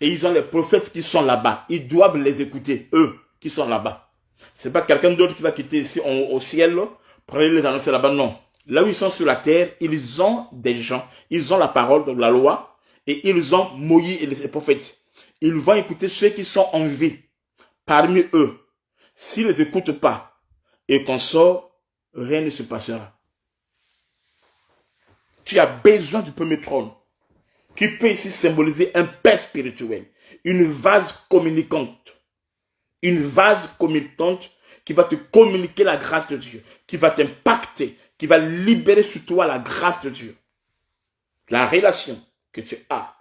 et ils ont les prophètes qui sont là-bas. Ils doivent les écouter, eux qui sont là-bas. Ce n'est pas quelqu'un d'autre qui va quitter ici au ciel pour aller les annoncer là-bas, non. Là où ils sont sur la terre, ils ont des gens, ils ont la parole, donc la loi, et ils ont Moïse et les prophètes. Ils vont écouter ceux qui sont en vie parmi eux. S'ils ne les écoutent pas et qu'on sort, rien ne se passera. Tu as besoin du premier trône qui peut ici symboliser un père spirituel, une vase communicante. Une vase communicante qui va te communiquer la grâce de Dieu, qui va t'impacter, qui va libérer sur toi la grâce de Dieu. La relation que tu as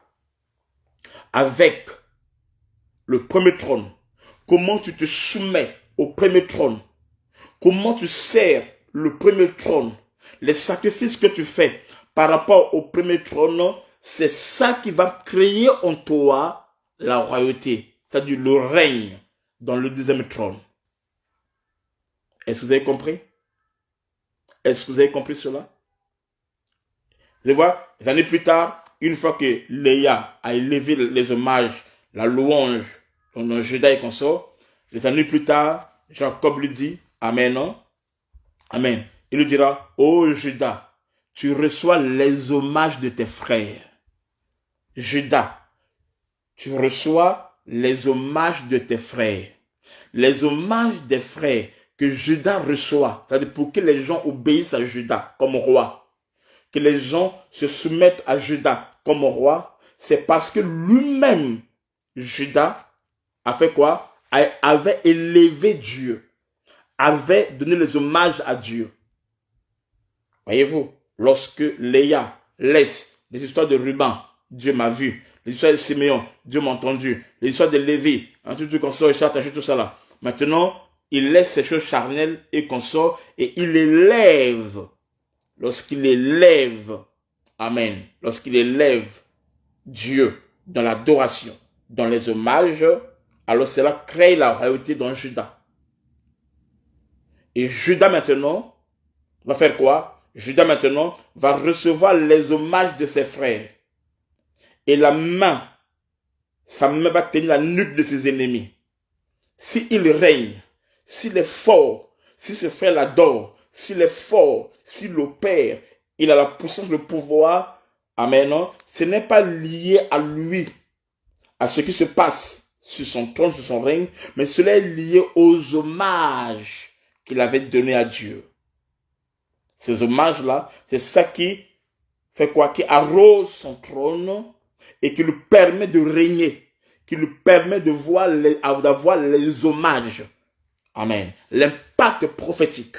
avec le premier trône, comment tu te soumets au premier trône, comment tu sers le premier trône, les sacrifices que tu fais par rapport au premier trône, c'est ça qui va créer en toi la royauté, c'est-à-dire le règne dans le deuxième trône. Est-ce que vous avez compris? Est-ce que vous avez compris cela? Je vois, des années plus tard, une fois que Léa a élevé les hommages, la louange, dans Judas et consort, des années plus tard, Jacob lui dit, Amen, non? Amen. Il lui dira, oh Judas, tu reçois les hommages de tes frères. Judas, tu reçois les hommages de tes frères. Les hommages des frères que Judas reçoit, c'est-à-dire pour que les gens obéissent à Judas comme roi, que les gens se soumettent à Judas comme roi, c'est parce que lui-même, Judas, a fait quoi? Avait élevé Dieu, avait donné les hommages à Dieu. Voyez-vous, lorsque Léa laisse les histoires de Ruben, Dieu m'a vu, les histoires de Siméon, Dieu m'a entendu, les histoires de Lévi, tout consort, tout ça là. Maintenant, il laisse ces choses charnelles et consort et il élève. Lorsqu'il élève, amen, lorsqu'il élève Dieu dans l'adoration, dans les hommages, alors cela crée la royauté dans Judas. Et Judas maintenant va faire quoi? Judas maintenant va recevoir les hommages de ses frères. Et sa main va tenir la nuque de ses ennemis. S'il règne, s'il est fort, si ses frères l'adorent, s'il est fort, s'il opère, il a la puissance, le pouvoir, amen, non? Ce n'est pas lié à lui, à ce qui se passe sur son trône, sur son règne, mais cela est lié aux hommages qu'il avait donnés à Dieu. Ces hommages-là, c'est ça qui fait quoi? Qui arrose son trône et qui lui permet de régner, qui lui permet d'avoir les hommages. Amen. L'impact prophétique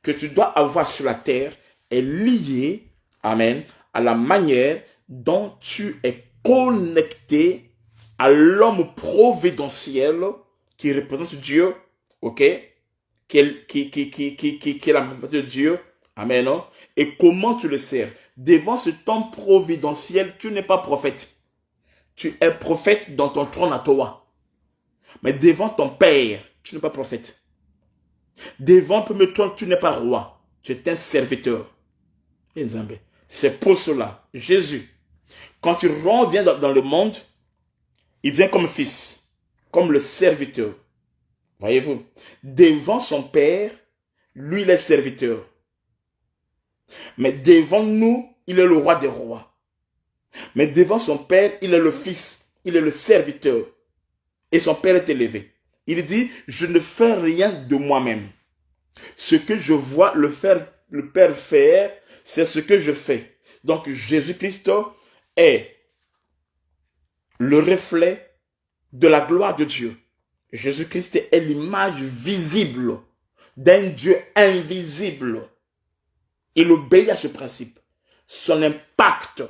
que tu dois avoir sur la terre est lié, amen, à la manière dont tu es connecté à l'homme providentiel qui représente Dieu, ok? Qui est la main de Dieu, amen, non? Et comment tu le sers. Devant cet homme providentiel, tu n'es pas prophète. Tu es prophète dans ton trône à toi. Mais devant ton père, tu n'es pas prophète. Devant le premier trône, tu n'es pas roi. Tu es un serviteur. C'est pour cela, Jésus, quand il revient dans le monde, il vient comme fils, comme le serviteur. Voyez-vous, devant son père, lui, il est serviteur. Mais devant nous, il est le roi des rois. Mais devant son père, il est le fils, il est le serviteur. Et son père est élevé. Il dit, je ne fais rien de moi-même. Ce que je vois le Père faire, c'est ce que je fais. Donc Jésus-Christ est le reflet de la gloire de Dieu. Jésus-Christ est l'image visible d'un Dieu invisible. Il obéit à ce principe. Son impact,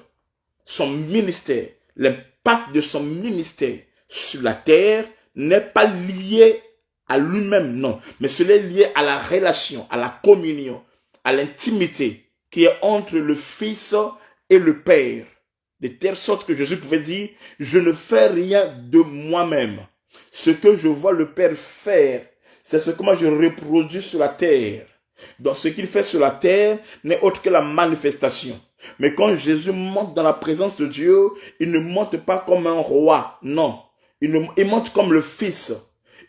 son ministère, l'impact de son ministère sur la terre n'est pas lié à lui-même, non. Mais cela est lié à la relation, à la communion, à l'intimité qui est entre le Fils et le Père. De telle sorte que Jésus pouvait dire, je ne fais rien de moi-même. Ce que je vois le Père faire, c'est ce que moi je reproduis sur la terre. Donc ce qu'il fait sur la terre n'est autre que la manifestation. Mais quand Jésus monte dans la présence de Dieu, il ne monte pas comme un roi, non. Il monte comme le Fils.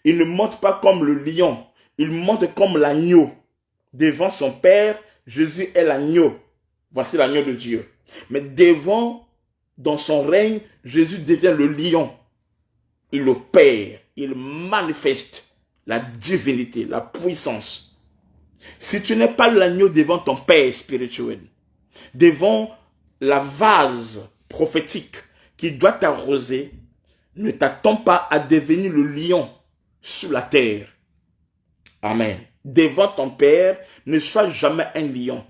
Il ne monte pas comme le lion. Il monte comme l'agneau. Devant son Père, Jésus est l'agneau. Voici l'agneau de Dieu. Mais dans son règne, Jésus devient le lion. Il opère, il manifeste la divinité, la puissance. Si tu n'es pas l'agneau devant ton Père spirituel, devant la vase prophétique qui doit t'arroser, ne t'attends pas à devenir le lion sur la terre. Amen. Devant ton Père, ne sois jamais un lion.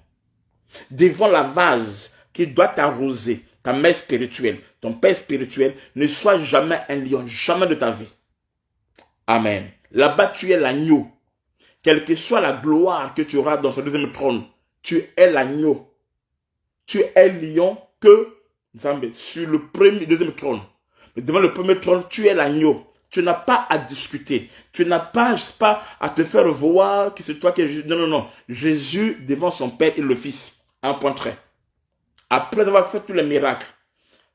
Devant la vase qui doit t'arroser, ta mère spirituelle, ton Père spirituel, ne sois jamais un lion, jamais de ta vie. Amen. Là-bas, tu es l'agneau. Quelle que soit la gloire que tu auras dans ton deuxième trône, tu es l'agneau. Tu es lion que sur le deuxième trône. Mais devant le premier trône, tu es l'agneau. Tu n'as pas à discuter. Tu n'as pas à te faire voir que c'est toi qui es Jésus. Non, non, non. Jésus, devant son Père et le Fils. Un point trait. Après avoir fait tous les miracles,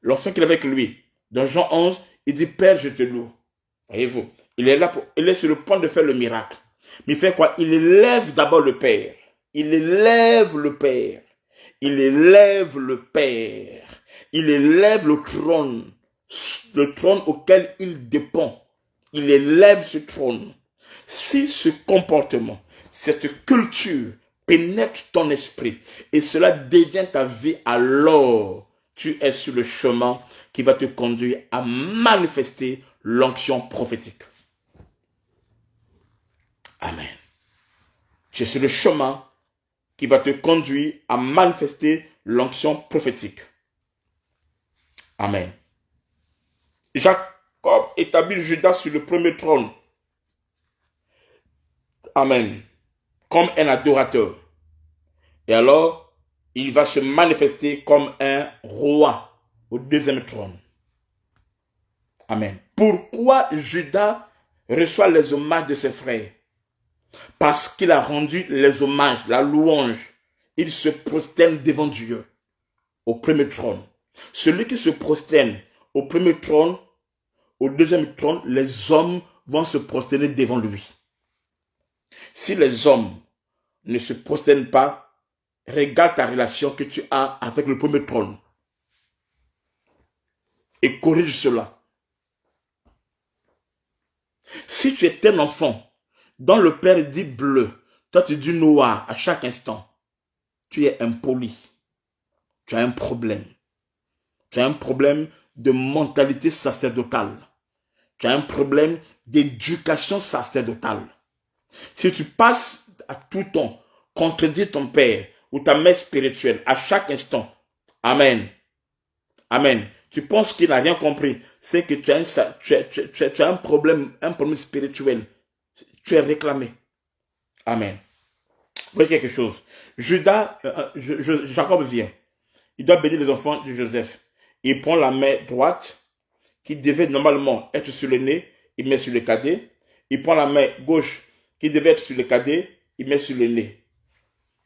l'onction qu'il avait avec lui, dans Jean 11, il dit, Père, je te loue. Voyez-vous, il est sur le point de faire le miracle. Mais il fait quoi? Il élève d'abord le Père. Il élève le Père. Il élève le Père. Il élève le trône auquel il dépend. Il élève ce trône. Si ce comportement, cette culture pénètre ton esprit et cela devient ta vie, alors tu es sur le chemin qui va te conduire à manifester l'onction prophétique. Amen. Tu es sur le chemin qui va te conduire à manifester l'onction prophétique. Amen. Jacob établit Judas sur le premier trône. Amen. Comme un adorateur. Et alors, il va se manifester comme un roi au deuxième trône. Amen. Pourquoi Judas reçoit les hommages de ses frères? Parce qu'il a rendu les hommages, la louange. Il se prosterne devant Dieu au premier trône. Celui qui se prosterne au premier trône, au deuxième trône, les hommes vont se prosterner devant lui. Si les hommes ne se prosternent pas, regarde ta relation que tu as avec le premier trône et corrige cela. Si tu es un enfant dont le père dit bleu, toi tu dis noir à chaque instant, tu es impoli. Tu as un problème. Tu as un problème de mentalité sacerdotale. Tu as un problème d'éducation sacerdotale. Si tu passes à tout temps contredire ton père ou ta mère spirituelle à chaque instant, amen, amen, tu penses qu'il n'a rien compris, c'est que tu as un problème spirituel. Tu es réclamé. Amen. Vous voyez quelque chose. Jacob vient. Il doit bénir les enfants de Joseph. Il prend la main droite qui devait normalement être sur le nez, il met sur le cadet. Il prend la main gauche qui devait être sur le cadet, il met sur le nez.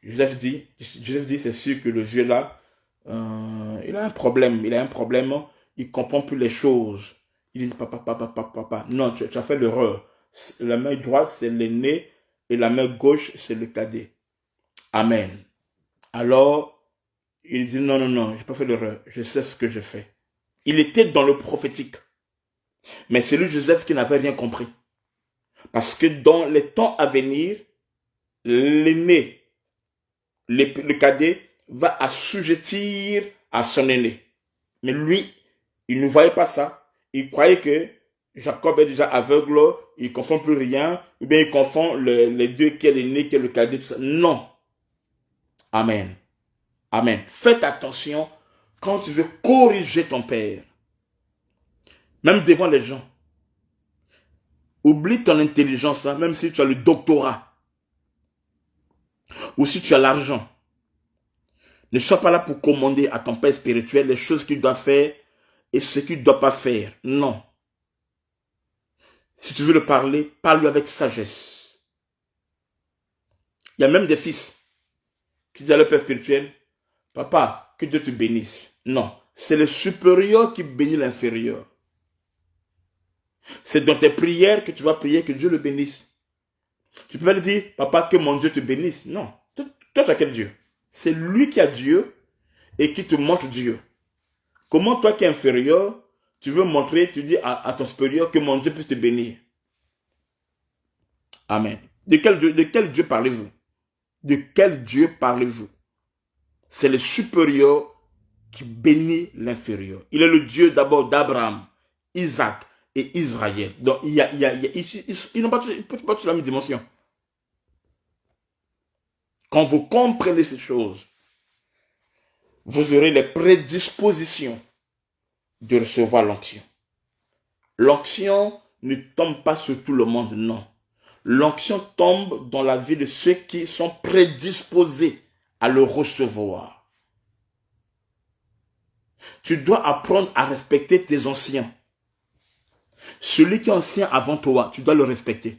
Joseph dit, c'est sûr que le vieux là, il a un problème, il comprend plus les choses. Il dit, papa, non, tu as fait l'erreur. La main droite, c'est le nez, et la main gauche, c'est le cadet. Amen. Alors, Il dit non, non, non, je n'ai pas fait l'erreur. Je sais ce que je fais. Il était dans le prophétique. Mais c'est lui, Joseph, qui n'avait rien compris. Parce que dans les temps à venir, l'aîné, le cadet, va assujettir à son aîné. Mais lui, il ne voyait pas ça. Il croyait que Jacob est déjà aveugle, il ne comprend plus rien, ou bien il confond les deux, qui est l'aîné, qui est le cadet, tout ça. Non. Amen. Amen. Faites attention quand tu veux corriger ton père. Même devant les gens. Oublie ton intelligence, là, même si tu as le doctorat. Ou si tu as l'argent. Ne sois pas là pour commander à ton père spirituel les choses qu'il doit faire et ce qu'il ne doit pas faire. Non. Si tu veux le parler, parle-lui avec sagesse. Il y a même des fils qui disent à leur père spirituel, papa, que Dieu te bénisse. Non, c'est le supérieur qui bénit l'inférieur. C'est dans tes prières que tu vas prier que Dieu le bénisse. Tu peux pas lui dire, papa, que mon Dieu te bénisse. Non. Toi, tu as quel Dieu? C'est lui qui a Dieu et qui te montre Dieu. Comment toi qui es inférieur, tu veux montrer, tu dis à ton supérieur que mon Dieu puisse te bénir? Amen. De quel Dieu parlez-vous? De quel Dieu parlez-vous? C'est le supérieur qui bénit l'inférieur. Il est le Dieu d'abord d'Abraham, Isaac et Israël. Donc, ils n'ont pas tous la même dimension. Quand vous comprenez ces choses, vous aurez les prédispositions de recevoir l'onction. L'onction ne tombe pas sur tout le monde, non. L'onction tombe dans la vie de ceux qui sont prédisposés à le recevoir. Tu dois apprendre à respecter tes anciens. Celui qui est ancien avant toi, tu dois le respecter.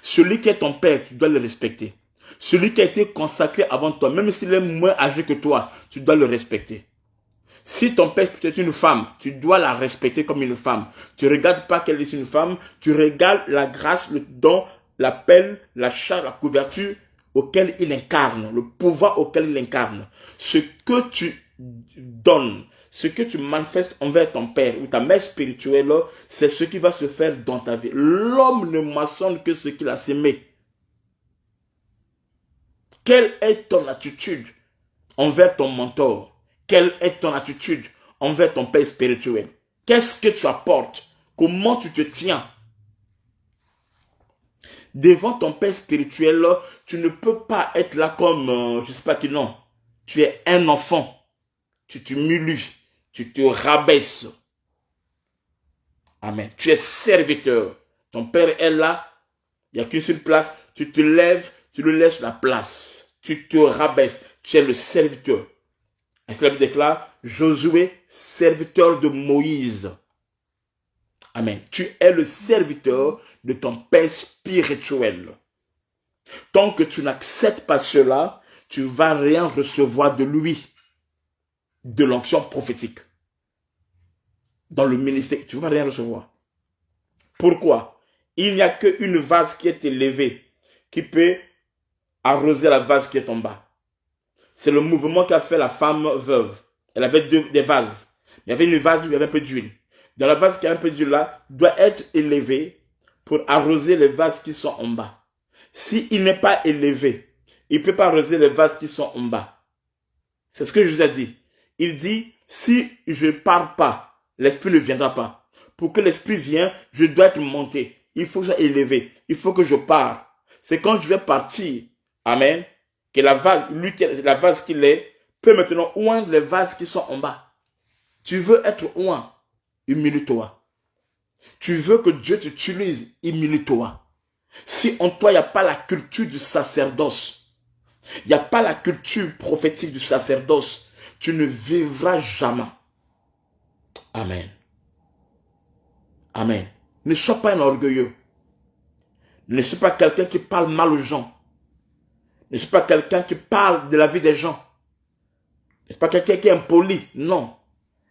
Celui qui est ton père, tu dois le respecter. Celui qui a été consacré avant toi, même s'il est moins âgé que toi, tu dois le respecter. Si ton père est une femme, tu dois la respecter comme une femme. Tu ne regardes pas qu'elle est une femme, tu regardes la grâce, le don, l'appel, la charge, la couverture auquel il incarne, le pouvoir auquel il incarne. Ce que tu donnes, ce que tu manifestes envers ton père ou ta mère spirituelle, c'est ce qui va se faire dans ta vie. L'homme ne moissonne que ce qu'il a sémé. Quelle est ton attitude envers ton mentor? Quelle est ton attitude envers ton père spirituel? Qu'est-ce que tu apportes? Comment tu te tiens? Devant ton père spirituel, tu ne peux pas être là comme, je ne sais pas qui, non. Tu es un enfant. Tu t'humilies. Tu te rabaisses. Amen. Tu es serviteur. Ton père est là. Il n'y a qu'une seule place. Tu te lèves, tu lui laisses la place. Tu te rabaisses. Tu es le serviteur. Et cela déclare, Josué, serviteur de Moïse. Amen. Tu es le serviteur de ton père spirituel. Tant que tu n'acceptes pas cela, tu ne vas rien recevoir de lui, de l'onction prophétique. Dans le ministère, tu ne vas rien recevoir. Pourquoi? Il n'y a qu'une vase qui est élevée, qui peut arroser la vase qui est en bas. C'est le mouvement qu'a fait la femme veuve. Elle avait des vases. Il y avait une vase où il y avait un peu d'huile. Dans la vase qui a un peu d'huile là, doit être élevé pour arroser les vases qui sont en bas. S'il n'est pas élevé, il ne peut pas arroser les vases qui sont en bas. C'est ce que je vous ai dit. Il dit, si je ne pars pas, l'esprit ne viendra pas. Pour que l'esprit vienne, je dois être monté. Il faut que je sois élevé. Il faut que je parte. C'est quand je vais partir, amen, que la vase, lui, la vase qu'il est, peut maintenant oindre les vases qui sont en bas. Tu veux être oint, humilie-toi. Tu veux que Dieu t'utilise, humilie-toi. Si en toi, il n'y a pas la culture du sacerdoce, il n'y a pas la culture prophétique du sacerdoce, tu ne vivras jamais. Amen. Amen. Ne sois pas un orgueilleux. Ne sois pas quelqu'un qui parle mal aux gens. Ne sois pas quelqu'un qui parle de la vie des gens. Ne sois pas quelqu'un qui est impoli. Non.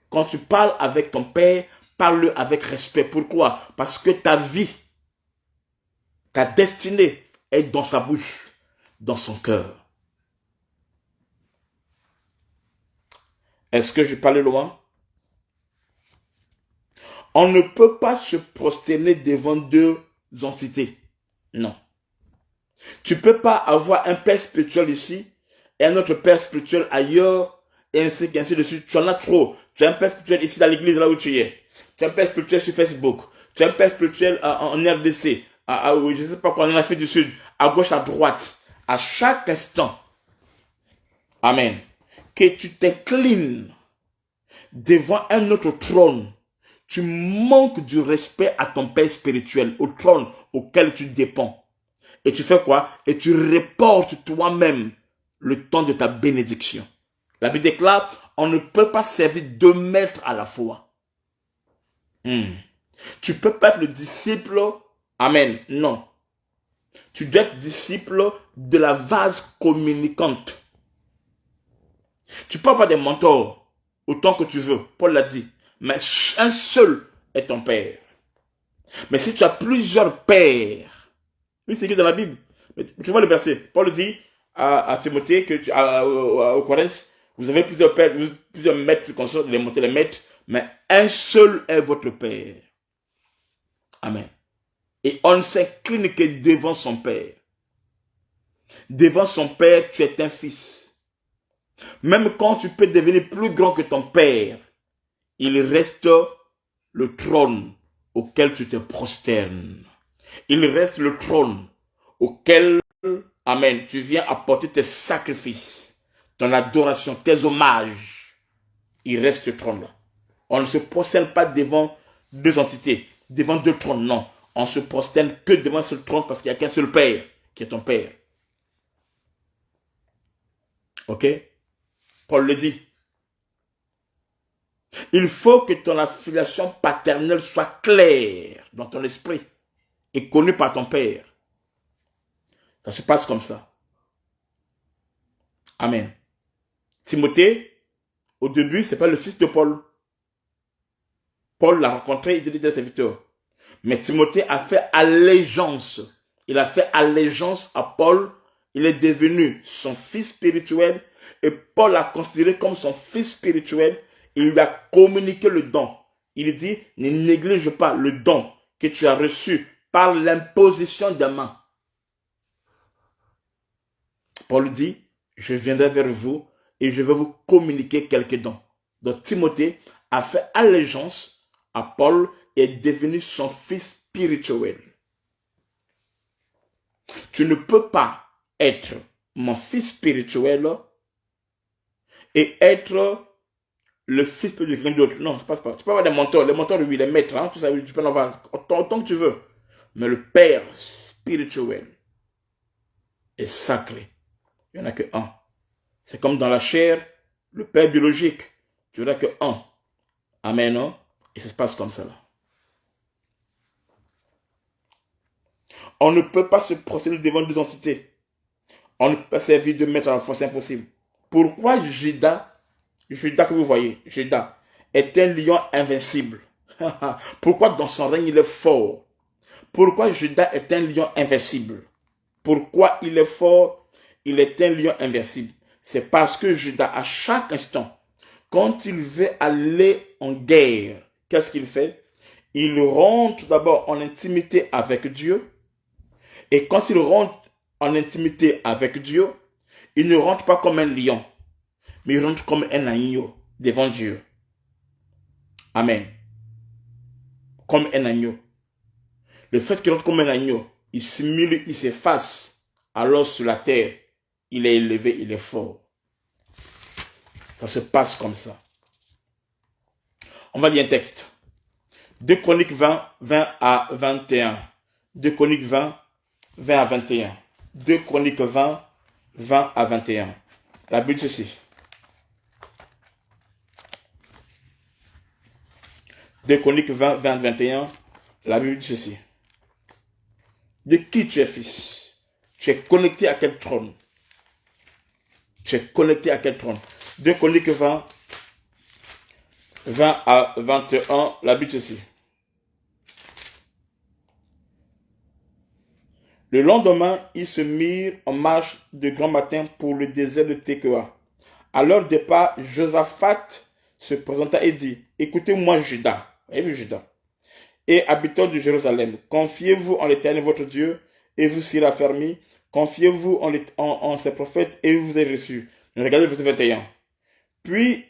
Quand tu parles avec ton père, parle-le avec respect. Pourquoi? Parce que ta vie, ta destinée est dans sa bouche, dans son cœur. Est-ce que je parle loin? On ne peut pas se prosterner devant deux entités. Non. Tu ne peux pas avoir un père spirituel ici et un autre père spirituel ailleurs, et ainsi de suite. Tu en as trop. Tu as un père spirituel ici dans l'église, là où tu es. Tu as un père spirituel sur Facebook. Tu as un père spirituel en RDC, je ne sais pas quoi, en Afrique du Sud, à gauche, à droite. À chaque instant. Amen. Que tu t'inclines devant un autre trône. Tu manques du respect à ton père spirituel, au trône auquel tu dépends. Et tu fais quoi? Et tu reportes toi-même le temps de ta bénédiction. La Bible déclare, on ne peut pas servir deux maîtres à la fois. Tu peux pas être le disciple, amen, non. Tu dois être disciple de la vase communicante. Tu peux avoir des mentors autant que tu veux, Paul l'a dit, mais un seul est ton père. Mais si tu as plusieurs pères, oui, c'est écrit dans la Bible. Mais tu vois le verset. Paul dit à Timothée, au Corinthe, vous avez plusieurs pères, plusieurs maîtres, les maîtres, mais un seul est votre père. Amen. Et on ne s'incline que devant son père. Devant son père, tu es un fils. Même quand tu peux devenir plus grand que ton père, il reste le trône auquel tu te prosternes. Il reste le trône auquel, amen, tu viens apporter tes sacrifices, ton adoration, tes hommages. Il reste ce trône-là. On ne se prosterne pas devant deux entités, devant deux trônes, non. On se prosterne que devant ce trône parce qu'il n'y a qu'un seul Père, qui est ton Père. Ok? Paul le dit. Il faut que ton affiliation paternelle soit claire dans ton esprit et connue par ton Père. Ça se passe comme ça. Amen. Timothée, au début, ce n'est pas le fils de Paul. Paul l'a rencontré, il était serviteur. Mais Timothée a fait allégeance. Il a fait allégeance à Paul. Il est devenu son fils spirituel. Et Paul l'a considéré comme son fils spirituel. Et il lui a communiqué le don. Il dit, ne néglige pas le don que tu as reçu par l'imposition des mains. Paul dit, je viendrai vers vous et je vais vous communiquer quelques dons. Donc Timothée a fait allégeance à Paul et est devenu son fils spirituel. Tu ne peux pas être mon fils spirituel et être le fils de quelqu'un d'autre. Non, ça ne passe pas. Tu peux avoir des mentors. Les mentors, oui, les maîtres, hein, tout ça, tu peux en avoir autant que tu veux. Mais le Père spirituel est sacré. Il n'y en a que un. C'est comme dans la chair, le Père biologique. Tu n'en as que un. Amen, non? Et ça se passe comme ça là. On ne peut pas se procéder devant deux entités. On ne peut pas servir de maître à la fois, c'est impossible. Pourquoi Judas que vous voyez, Judas, est un lion invincible? Pourquoi dans son règne il est fort? Pourquoi Judas est un lion invincible? Pourquoi il est fort? Il est un lion invincible. C'est parce que Judas, à chaque instant, quand il veut aller en guerre, qu'est-ce qu'il fait? Il rentre d'abord en intimité avec Dieu. Et quand il rentre en intimité avec Dieu, il ne rentre pas comme un lion, mais il rentre comme un agneau devant Dieu. Amen. Comme un agneau. Le fait qu'il rentre comme un agneau, il simule, il s'efface. Alors sur la terre, il est élevé, il est fort. Ça se passe comme ça. On va lire un texte. 2 Chroniques 20, 20 à 21. 2 Chroniques 20, 20 à 21. 2 Chroniques 20, 20 à 21. La Bible dit ceci. 2 Chroniques 20, 20 à 21. La Bible dit ceci. De qui tu es fils? Tu es connecté à quel trône? Tu es connecté à quel trône? 2 Chroniques 20, 20 à 21. La Bible dit ceci. Le lendemain, ils se mirent en marche de grand matin pour le désert de Tekoa. À leur départ, Josaphat se présenta et dit, écoutez-moi Juda, et vu Juda, et habitants de Jérusalem, confiez-vous en l'Éternel votre Dieu, et vous serez affermis, confiez-vous en ses prophètes, et vous serez reçus. Regardez le verset 21. Puis,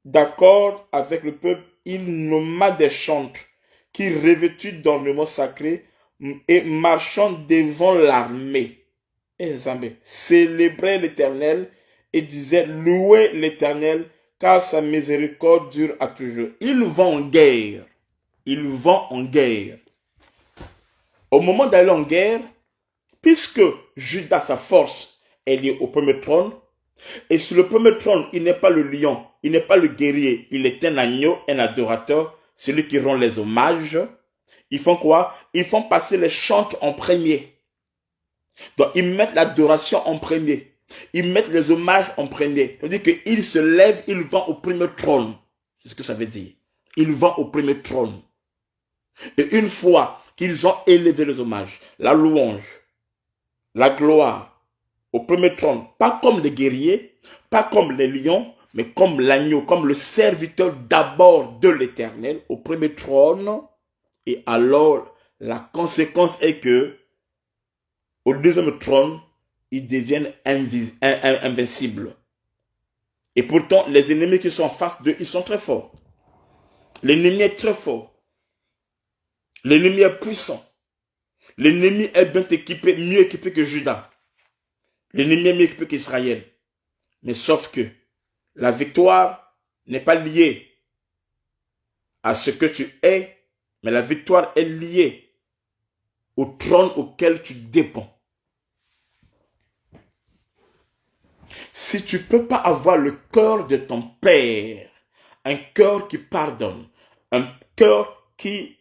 d'accord avec le peuple, il nomma des chantres qui revêtus d'ornements sacrés et marchant devant l'armée. Et célébraient l'Éternel et disaient, louez l'Éternel, car sa miséricorde dure à toujours. Ils vont en guerre. Ils vont en guerre. Au moment d'aller en guerre, puisque Judas, sa force, est liée au premier trône, et sur le premier trône, il n'est pas le lion, il n'est pas le guerrier, il est un agneau, un adorateur, celui qui rend les hommages. Ils font quoi? Ils font passer les chantres en premier. Donc, ils mettent l'adoration en premier. Ils mettent les hommages en premier. C'est-à-dire qu'ils se lèvent, ils vont au premier trône. C'est ce que ça veut dire. Ils vont au premier trône. Et une fois qu'ils ont élevé les hommages, la louange, la gloire, au premier trône, pas comme les guerriers, pas comme les lions, mais comme l'agneau, comme le serviteur d'abord de l'Éternel, au premier trône. Et alors, la conséquence est que, au deuxième trône, ils deviennent invincibles. Et pourtant, les ennemis qui sont en face d'eux, ils sont très forts. L'ennemi est très fort. L'ennemi est puissant. L'ennemi est bien équipé, mieux équipé que Judas. L'ennemi est mieux équipé qu'Israël. Mais sauf que la victoire n'est pas liée à ce que tu es, mais la victoire est liée au trône auquel tu dépends. Si tu ne peux pas avoir le cœur de ton Père, un cœur qui pardonne, un cœur qui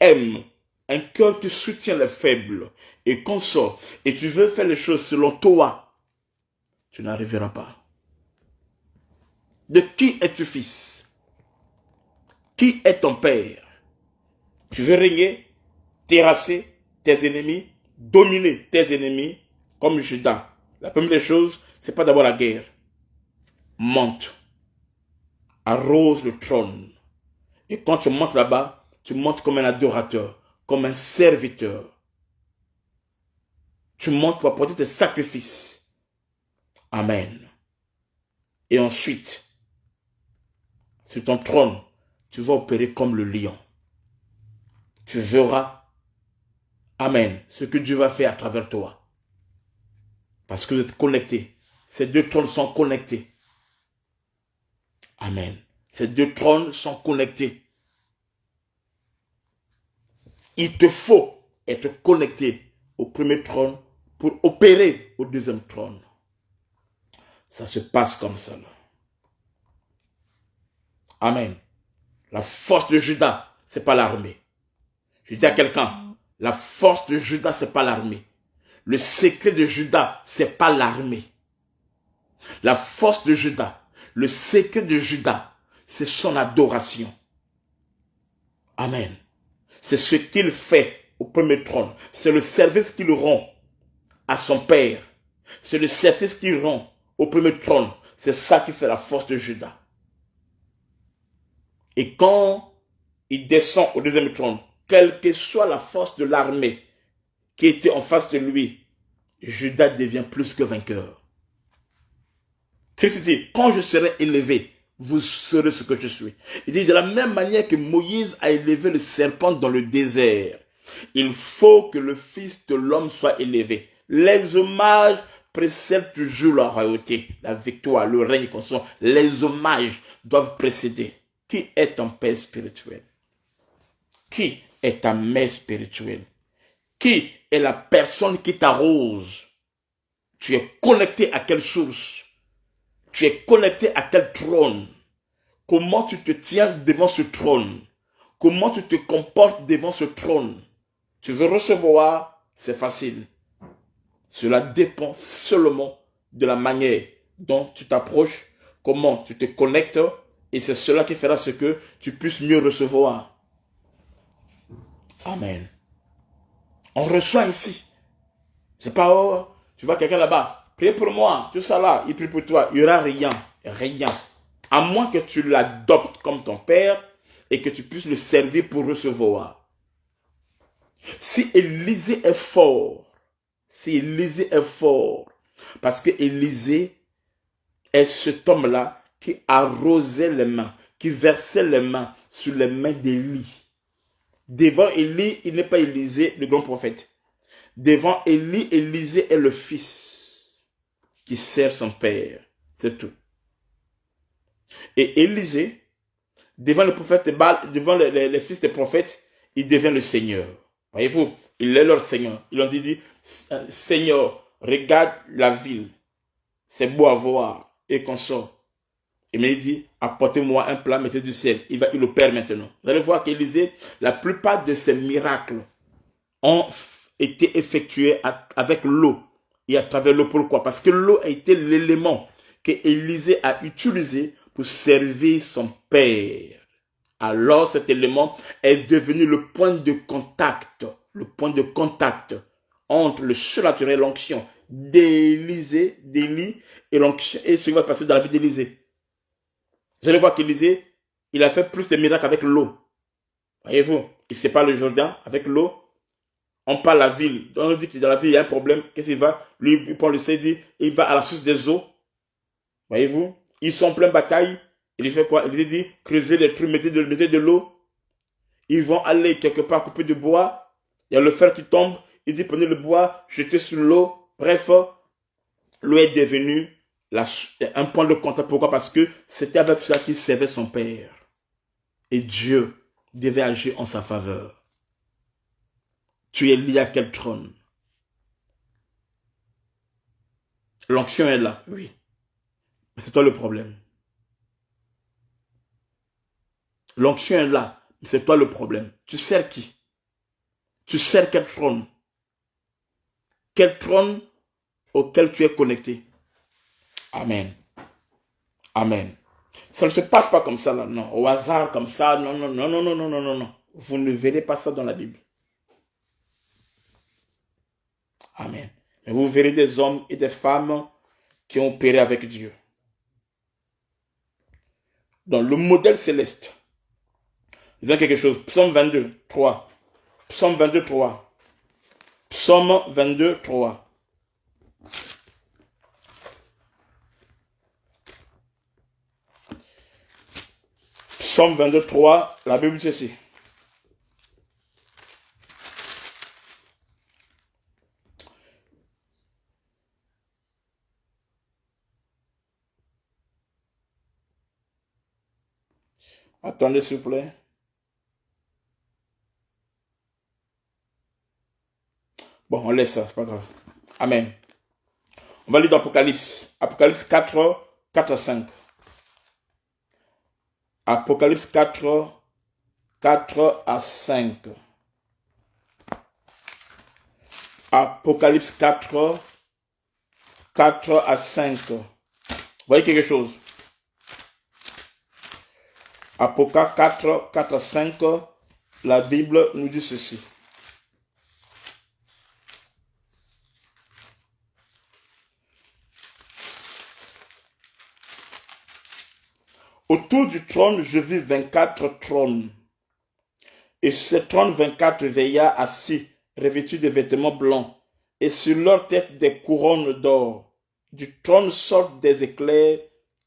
aime, un cœur qui soutient les faibles et consort, et tu veux faire les choses selon toi, tu n'arriveras pas. De qui es-tu fils? Qui est ton père? Tu veux régner, terrasser tes ennemis, dominer tes ennemis comme Judas. La première des choses, ce n'est pas d'abord la guerre. Monte, arrose le trône. Et quand tu montes là-bas, tu montes comme un adorateur, comme un serviteur. Tu montes pour apporter tes sacrifices. Amen. Et ensuite, sur ton trône, tu vas opérer comme le lion. Tu verras, amen, ce que Dieu va faire à travers toi. Parce que vous êtes connectés. Ces deux trônes sont connectés. Amen. Ces deux trônes sont connectés. Il te faut être connecté au premier trône pour opérer au deuxième trône. Ça se passe comme ça. Là. Amen. La force de Judas, ce n'est pas l'armée. Je dis à quelqu'un, la force de Judas, ce n'est pas l'armée. Le secret de Judas, ce n'est pas l'armée. La force de Judas, le secret de Judas, c'est son adoration. Amen. C'est ce qu'il fait au premier trône. C'est le service qu'il rend à son père. C'est le service qu'il rend au premier trône. C'est ça qui fait la force de Judas. Et quand il descend au deuxième trône, quelle que soit la force de l'armée qui était en face de lui, Judas devient plus que vainqueur. Christ dit, quand je serai élevé, vous serez ce que je suis. Il dit, de la même manière que Moïse a élevé le serpent dans le désert, il faut que le Fils de l'homme soit élevé. Les hommages précèdent toujours la royauté, la victoire, le règne constant. Les hommages doivent précéder. Qui est ton père spirituel? Qui est ta mère spirituelle? Qui est la personne qui t'arrose? Tu es connecté à quelle source? Tu es connecté à quel trône? Comment tu te tiens devant ce trône? Comment tu te comportes devant ce trône? Tu veux recevoir? C'est facile. Cela dépend seulement de la manière dont tu t'approches, comment tu te connectes, et c'est cela qui fera ce que tu puisses mieux recevoir. Amen. On reçoit ici. C'est pas, oh, tu vois quelqu'un là-bas, Prie pour moi, tout ça là, il prie pour toi. Il n'y aura rien, rien. À moins que tu l'adoptes comme ton père et que tu puisses le servir pour recevoir. Si Élisée est fort, parce que Élisée est cet homme-là qui arrosait les mains, qui versait les mains sur les mains d'Élie. Devant Élie, il n'est pas Élisée, le grand prophète. Devant Élie, Élisée est le fils qui sert son père. C'est tout. Et Élisée, devant le prophète Baal, devant les fils des prophètes, il devient le Seigneur. Voyez-vous, il est leur Seigneur. Ils ont dit, Seigneur, regarde la ville. C'est beau à voir. Et qu'on sort. Et il dit, apportez-moi un plat, mettez du sel. Il le perd maintenant. Vous allez voir qu'Élisée, la plupart de ses miracles ont été effectués avec l'eau. Et à travers l'eau, pourquoi? Parce que l'eau a été l'élément que Élisée a utilisé pour servir son père. Alors cet élément est devenu le point de contact entre le surnaturel, l'onction d'Élisée, d'Élie, et l'onction, et ce qui va passer dans la vie d'Élisée. Vous allez voir qu'Élisée, il a fait plus de miracles avec l'eau. Voyez-vous, il sépare le Jourdain avec l'eau. On parle la ville. On dit que dans la ville, il y a un problème. Qu'est-ce qu'il va? Lui, il prend le dit, il va à la source des eaux. Voyez-vous, ils sont en pleine bataille. Il fait quoi? Il dit, creusez les trous, mettez de l'eau. Ils vont aller quelque part couper du bois. Il y a le fer qui tombe. Il dit, prenez le bois, jetez sur l'eau. Bref, l'eau est devenue un point de contact. Pourquoi? Parce que c'était avec ça qu'il servait son père. Et Dieu devait agir en sa faveur. Tu es lié à quel trône? L'onction est là, oui. Mais c'est toi le problème. L'onction est là, mais c'est toi le problème. Tu sers qui? Tu sers quel trône? Quel trône auquel tu es connecté? Amen. Amen. Ça ne se passe pas comme ça, là, non. Au hasard, comme ça, non, non, non, non, non, non, non, non, non. Vous ne verrez pas ça dans la Bible. Amen. Mais vous verrez des hommes et des femmes qui ont opéré avec Dieu. Dans le modèle céleste. Disons quelque chose. Psaume 22, 3. Psaume 22, 3. Psaume 22, 3. Psaume 22, 3. La Bible dit ceci. Attendez, s'il vous plaît. Bon, on laisse ça, c'est pas grave. Amen. On va lire dans Apocalypse. Apocalypse 4, 4 à 5. Apocalypse 4, 4 à 5. Apocalypse 4, 4 à 5. Vous voyez quelque chose? Apocalypse 4, 4 à 5. La Bible nous dit ceci. Autour du trône, je vis 24 trônes. Et sur ces trônes, 24 veillards assis, revêtus de vêtements blancs, et sur leur tête des couronnes d'or. Du trône sortent des éclairs,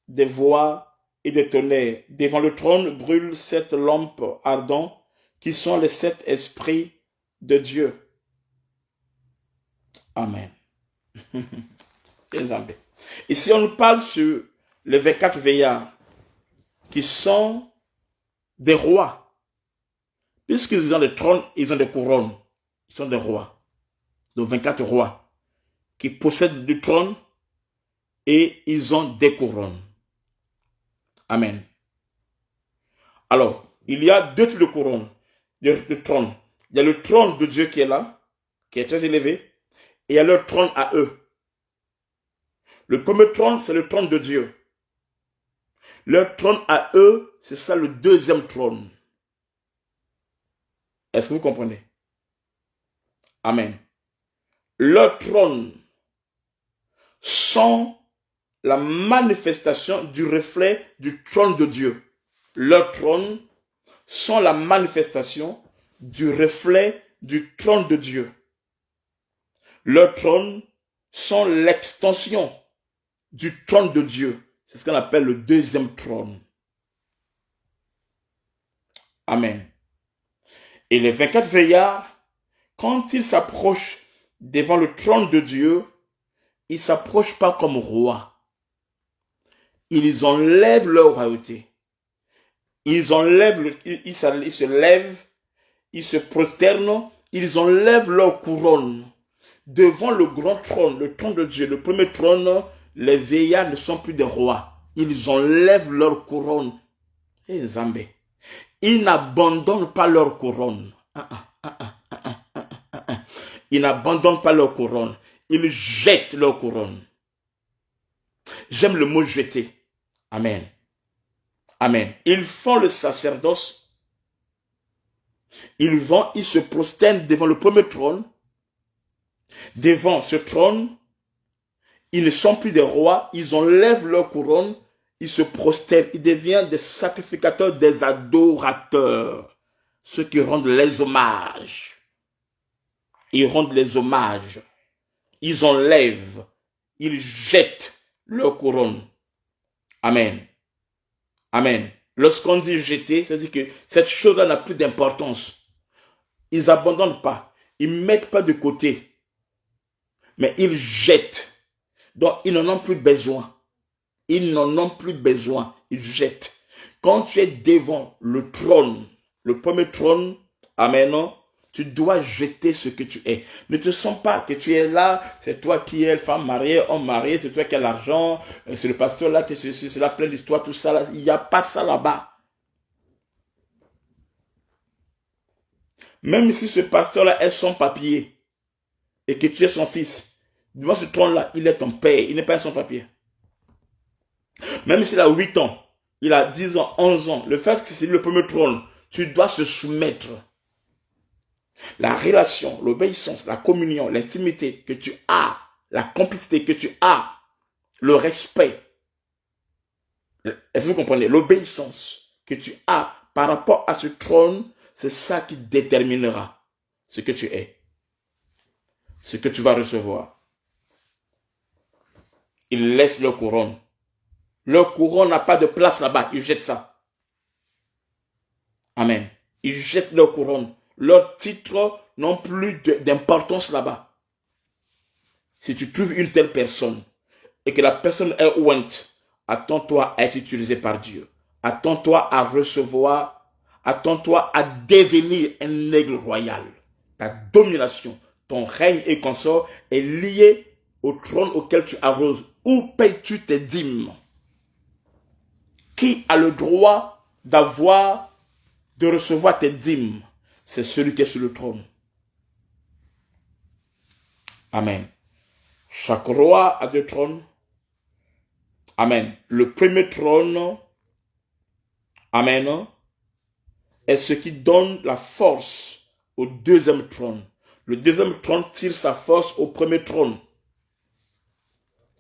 des voix et des tonnerres. Devant le trône brûlent 7 lampes ardentes, qui sont les 7 esprits de Dieu. Amen. Ici, on nous parle sur les 24 veillards, qui sont des rois. Puisqu'ils ont des trônes, ils ont des couronnes. Ils sont des rois. Donc 24 rois qui possèdent du trône et ils ont des couronnes. Amen. Alors, il y a 2 types de couronnes, de trône. Il y a le trône de Dieu qui est là, qui est très élevé, et il y a leur trône à eux. Le premier trône, c'est le trône de Dieu. Leur trône à eux, c'est ça le deuxième trône. Est-ce que vous comprenez? Amen. Leur trône sont la manifestation du reflet du trône de Dieu. Leurs trônes sont la manifestation du reflet du trône de Dieu. Leurs trônes sont l'extension du trône de Dieu. C'est ce qu'on appelle le deuxième trône. Amen. Et les 24 vieillards, quand ils s'approchent devant le trône de Dieu, ils ne s'approchent pas comme rois. Ils enlèvent leur royauté. Ils se lèvent, ils se prosternent, ils enlèvent leur couronne. Devant le grand trône, le trône de Dieu, le premier trône, les vieillards ne sont plus des rois. Ils enlèvent leur couronne. Et Zambé. Ils n'abandonnent pas leur couronne. Ils n'abandonnent pas leur couronne. Ils jettent leur couronne. J'aime le mot jeter. Amen. Amen. Ils font le sacerdoce. Ils se prosternent devant le premier trône. Devant ce trône, ils ne sont plus des rois. Ils enlèvent leur couronne. Ils se prosternent. Ils deviennent des sacrificateurs, des adorateurs. Ceux qui rendent les hommages. Ils rendent les hommages. Ils enlèvent. Ils jettent leur couronne. Amen. Amen. Lorsqu'on dit jeter, c'est-à-dire que cette chose-là n'a plus d'importance. Ils n'abandonnent pas. Ils ne mettent pas de côté. Mais ils jettent. Donc, ils n'en ont plus besoin. Ils n'en ont plus besoin. Ils jettent. Quand tu es devant le trône, le premier trône, amen, tu dois jeter ce que tu es. Ne te sens pas que tu es là, c'est toi qui es femme mariée, homme marié, c'est toi qui as l'argent, c'est le pasteur là, que c'est là plein d'histoires, tout ça là. Il n'y a pas ça là-bas. Même si ce pasteur-là est son papier et que tu es son fils, devant ce trône-là, il est ton père, il n'est pas son papier. Même s'il a 8 ans, il a 10 ans, 11 ans, le fait que c'est le premier trône, tu dois se soumettre. La relation, l'obéissance, la communion, l'intimité que tu as, la complicité que tu as, le respect. Est-ce que vous comprenez? L'obéissance que tu as par rapport à ce trône, c'est ça qui déterminera ce que tu es, ce que tu vas recevoir. Ils laissent leur couronne. Leur couronne n'a pas de place là-bas. Ils jettent ça. Amen. Ils jettent leur couronne. Leurs titres n'ont plus d'importance là-bas. Si tu trouves une telle personne et que la personne est ouinte, attends-toi à être utilisé par Dieu. Attends-toi à recevoir, attends-toi à devenir un aigle royal. Ta domination, ton règne et consort est lié au trône auquel tu arroses. Où payes-tu tes dîmes? Qui a le droit de recevoir tes dîmes? C'est celui qui est sur le trône. Amen. Chaque roi a 2 trônes. Amen. Le premier trône, amen, est ce qui donne la force au deuxième trône. Le deuxième trône tire sa force au premier trône.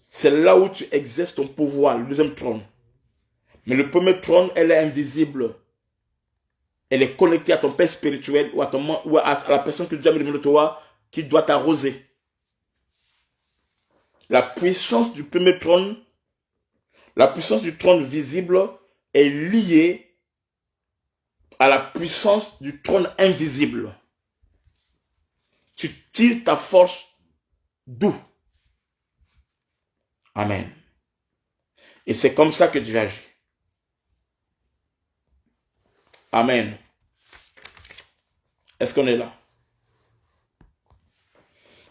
C'est là où tu exerces ton pouvoir, le deuxième trône. Mais le premier trône, elle est invisible. Elle est connectée à ton père spirituel ou à la personne que Dieu a mis devant toi qui doit t'arroser. La puissance du premier trône, la puissance du trône visible est liée à la puissance du trône invisible. Tu tires ta force d'où? Amen. Et c'est comme ça que Dieu agit. Amen. Est-ce qu'on est là?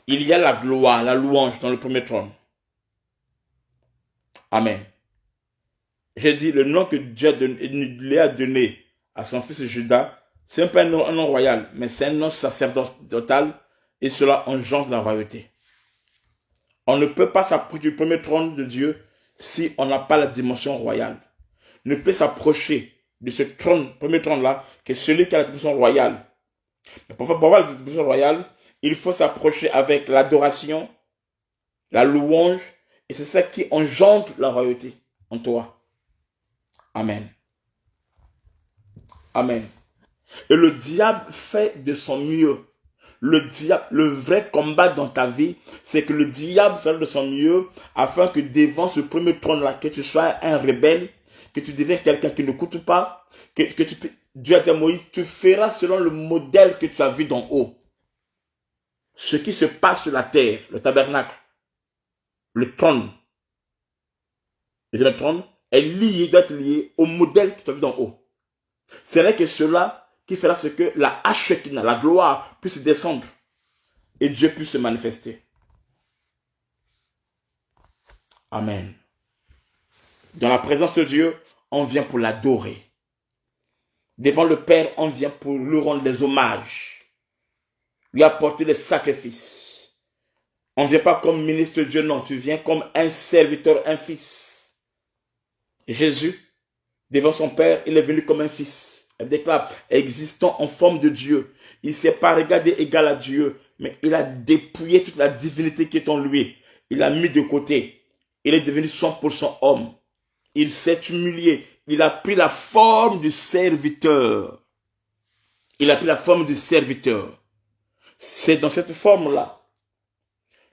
Il y a la gloire, la louange dans le premier trône. Amen. J'ai dit le nom que Dieu lui a donné à son fils Judas, c'est pas un nom royal, mais c'est un nom sacerdotal et cela engendre la royauté. On ne peut pas s'approcher du premier trône de Dieu si on n'a pas la dimension royale. On ne peut s'approcher de ce trône, premier trône-là, que celui qui a la dimension royale. Mais pour avoir la dimension royale, il faut s'approcher avec l'adoration, la louange Et c'est ça qui engendre la royauté en toi. Amen. Amen. Et le diable fait de son mieux. Le vrai combat dans ta vie, c'est que le diable fait de son mieux afin que devant ce premier trône-là, que tu sois un rebelle, que tu deviens quelqu'un qui ne coûte pas, Dieu a dit à Moïse, tu feras selon le modèle que tu as vu d'en haut. Ce qui se passe sur la terre, le tabernacle, le trône, le trône doit être lié au modèle que tu as vu d'en haut. Ce n'est que cela qui fera ce que la Shekinah, la gloire, puisse descendre et Dieu puisse se manifester. Amen. Dans la présence de Dieu, on vient pour l'adorer. Devant le Père, on vient pour lui rendre des hommages, lui apporter des sacrifices. On ne vient pas comme ministre de Dieu, non, tu viens comme un serviteur, un fils. Jésus, devant son Père, il est venu comme un fils. Elle déclare, existant en forme de Dieu. Il ne s'est pas regardé égal à Dieu, mais il a dépouillé toute la divinité qui est en lui. Il l'a mis de côté. Il est devenu 100% homme. Il s'est humilié. Il a pris la forme du serviteur. Il a pris la forme du serviteur. C'est dans cette forme-là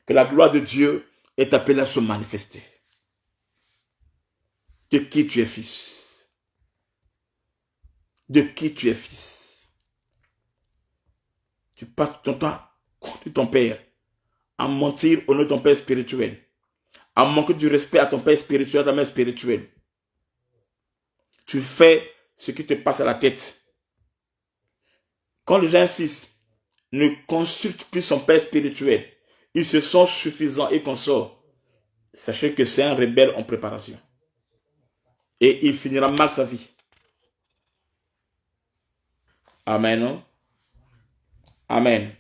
que la gloire de Dieu est appelée à se manifester. De qui tu es fils? De qui tu es fils? Tu passes ton temps contre ton père, à mentir au nom de ton père spirituel, à manquer du respect à ton père spirituel, à ta mère spirituelle. Tu fais ce qui te passe à la tête. Quand le jeune fils ne consulte plus son père spirituel, il se sent suffisant et consort. Sachez que c'est un rebelle en préparation. Et il finira mal sa vie. Amen. Amen.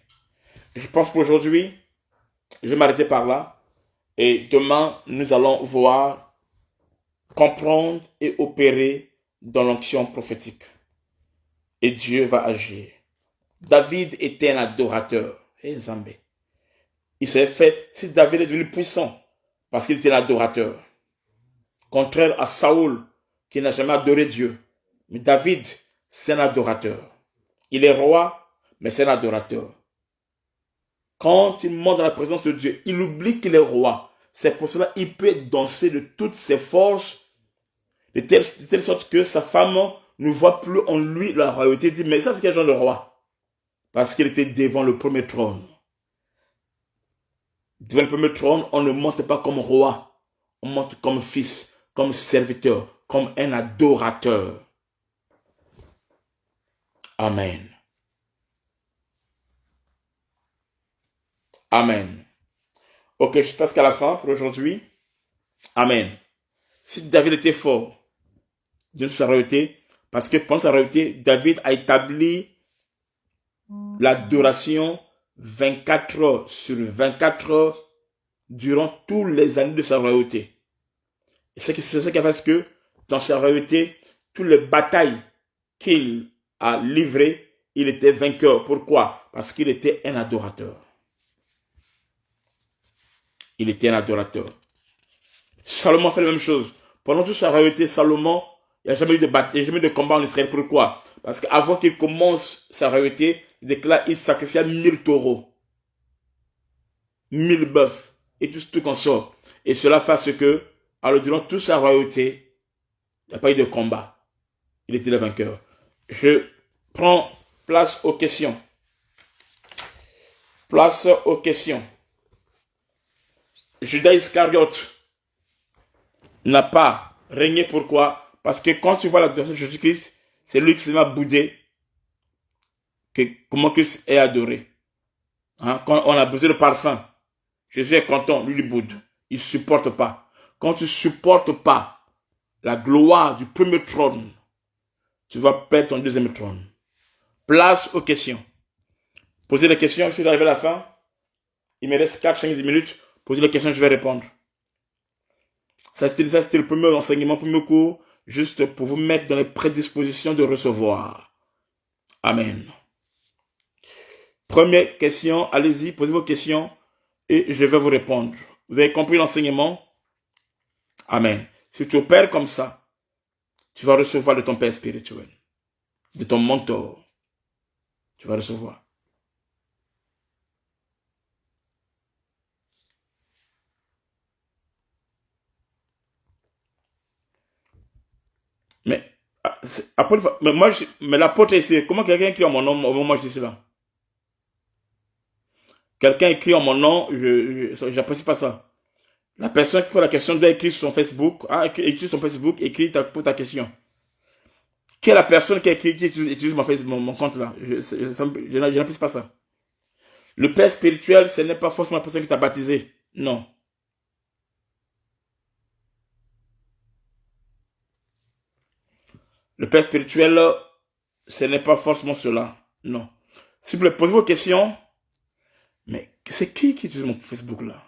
Je pense qu'aujourd'hui, je vais m'arrêter par là. Et demain, nous allons voir, comprendre et opérer dans l'onction prophétique. Et Dieu va agir. David était un adorateur. Et Zambé. Il s'est fait, si David est devenu puissant, parce qu'il était un adorateur. Contraire à Saoul, qui n'a jamais adoré Dieu. Mais David, c'est un adorateur. Il est roi, mais c'est un adorateur. Quand il monte dans la présence de Dieu, il oublie qu'il est roi. C'est pour cela qu'il peut danser de toutes ses forces, de telle sorte que sa femme ne voit plus en lui la royauté. Il dit, mais ça c'est quel genre de roi? Parce qu'il était devant le premier trône. Devant le premier trône, on ne monte pas comme roi. On monte comme fils, comme serviteur, comme un adorateur. Amen. Amen. Ok, je passe qu'à la fin pour aujourd'hui. Amen. Si David était fort, Dieu sa royauté, parce que pendant sa royauté, David a établi l'adoration 24 heures sur 24 heures durant tous les années de sa royauté. Et c'est ça qui a fait que dans sa royauté, toutes les batailles qu'il a livrées, il était vainqueur. Pourquoi? Parce qu'il était un adorateur. Il était un adorateur. Salomon fait la même chose. Pendant toute sa royauté, Salomon, il n'y a jamais eu de bataille, il n'y a jamais eu de combat en Israël. Pourquoi? Parce qu'avant qu'il commence sa royauté, il déclare qu'il sacrifia 1000 taureaux, 1000 bœufs, et tout ce qu'on sort. Et cela fait ce que, alors durant toute sa royauté, il n'y a pas eu de combat. Il était le vainqueur. Je prends place aux questions. Place aux questions. Judas Iscariote n'a pas régné. Pourquoi? Parce que quand tu vois la personne de Jésus-Christ, c'est lui qui se met à bouder comment Christ est adoré. Hein? Quand on a besoin de parfum, Jésus est content, lui il boude. Il ne supporte pas. Quand tu ne supportes pas la gloire du premier trône, tu vas perdre ton deuxième trône. Place aux questions. Posez des questions, je suis arrivé à la fin. Il me reste 4-5 minutes. Posez les questions, je vais répondre. Ça, c'était le premier enseignement, le premier cours, juste pour vous mettre dans les prédispositions de recevoir. Amen. Première question, allez-y, posez vos questions et je vais vous répondre. Vous avez compris l'enseignement? Amen. Si tu opères comme ça, tu vas recevoir de ton Père spirituel, de ton mentor. Tu vas recevoir. Mais, mais l'apôtre ici, comment quelqu'un écrit en mon nom au moment où je dis cela? Quelqu'un écrit en mon nom, je n'apprécie pas ça. La personne qui pose la question doit écrire sur son Facebook, écrit sur son Facebook, pour ta question. Qui est la personne qui a écrit, qui utilise mon compte là? Je n'apprécie pas ça. Le Père spirituel, ce n'est pas forcément la personne qui t'a baptisé. Non. Le Père spirituel, ce n'est pas forcément cela. Non. S'il vous plaît, posez vos questions. Mais c'est qui utilise mon Facebook là?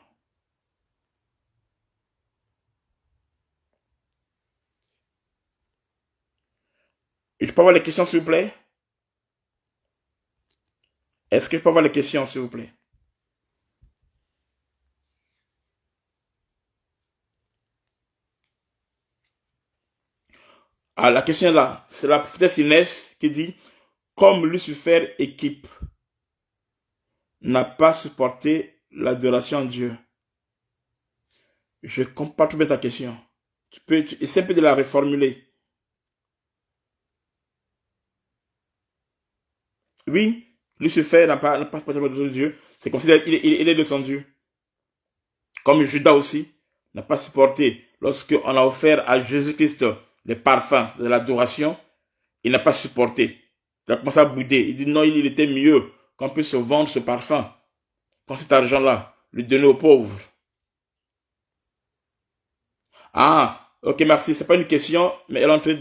Et je peux avoir les questions, s'il vous plaît? Est-ce que je peux avoir les questions, s'il vous plaît? Ah, la question là, c'est la prophétesse Inès qui dit, comme Lucifer équipe n'a pas supporté l'adoration à Dieu. Je comprends tout bien ta question. Tu peux essayer un peu de la reformuler. Oui, Lucifer n'a pas supporté l'adoration de Dieu. C'est comme s'il il est descendu. Comme Judas aussi n'a pas supporté. Lorsqu'on a offert à Jésus-Christ les parfums de l'adoration, il n'a pas supporté. Il a commencé à bouder. Il dit non, il était mieux qu'on puisse vendre ce parfum, quand cet argent-là, lui donner aux pauvres. Ah, ok, merci. C'est pas une question, mais elle est en train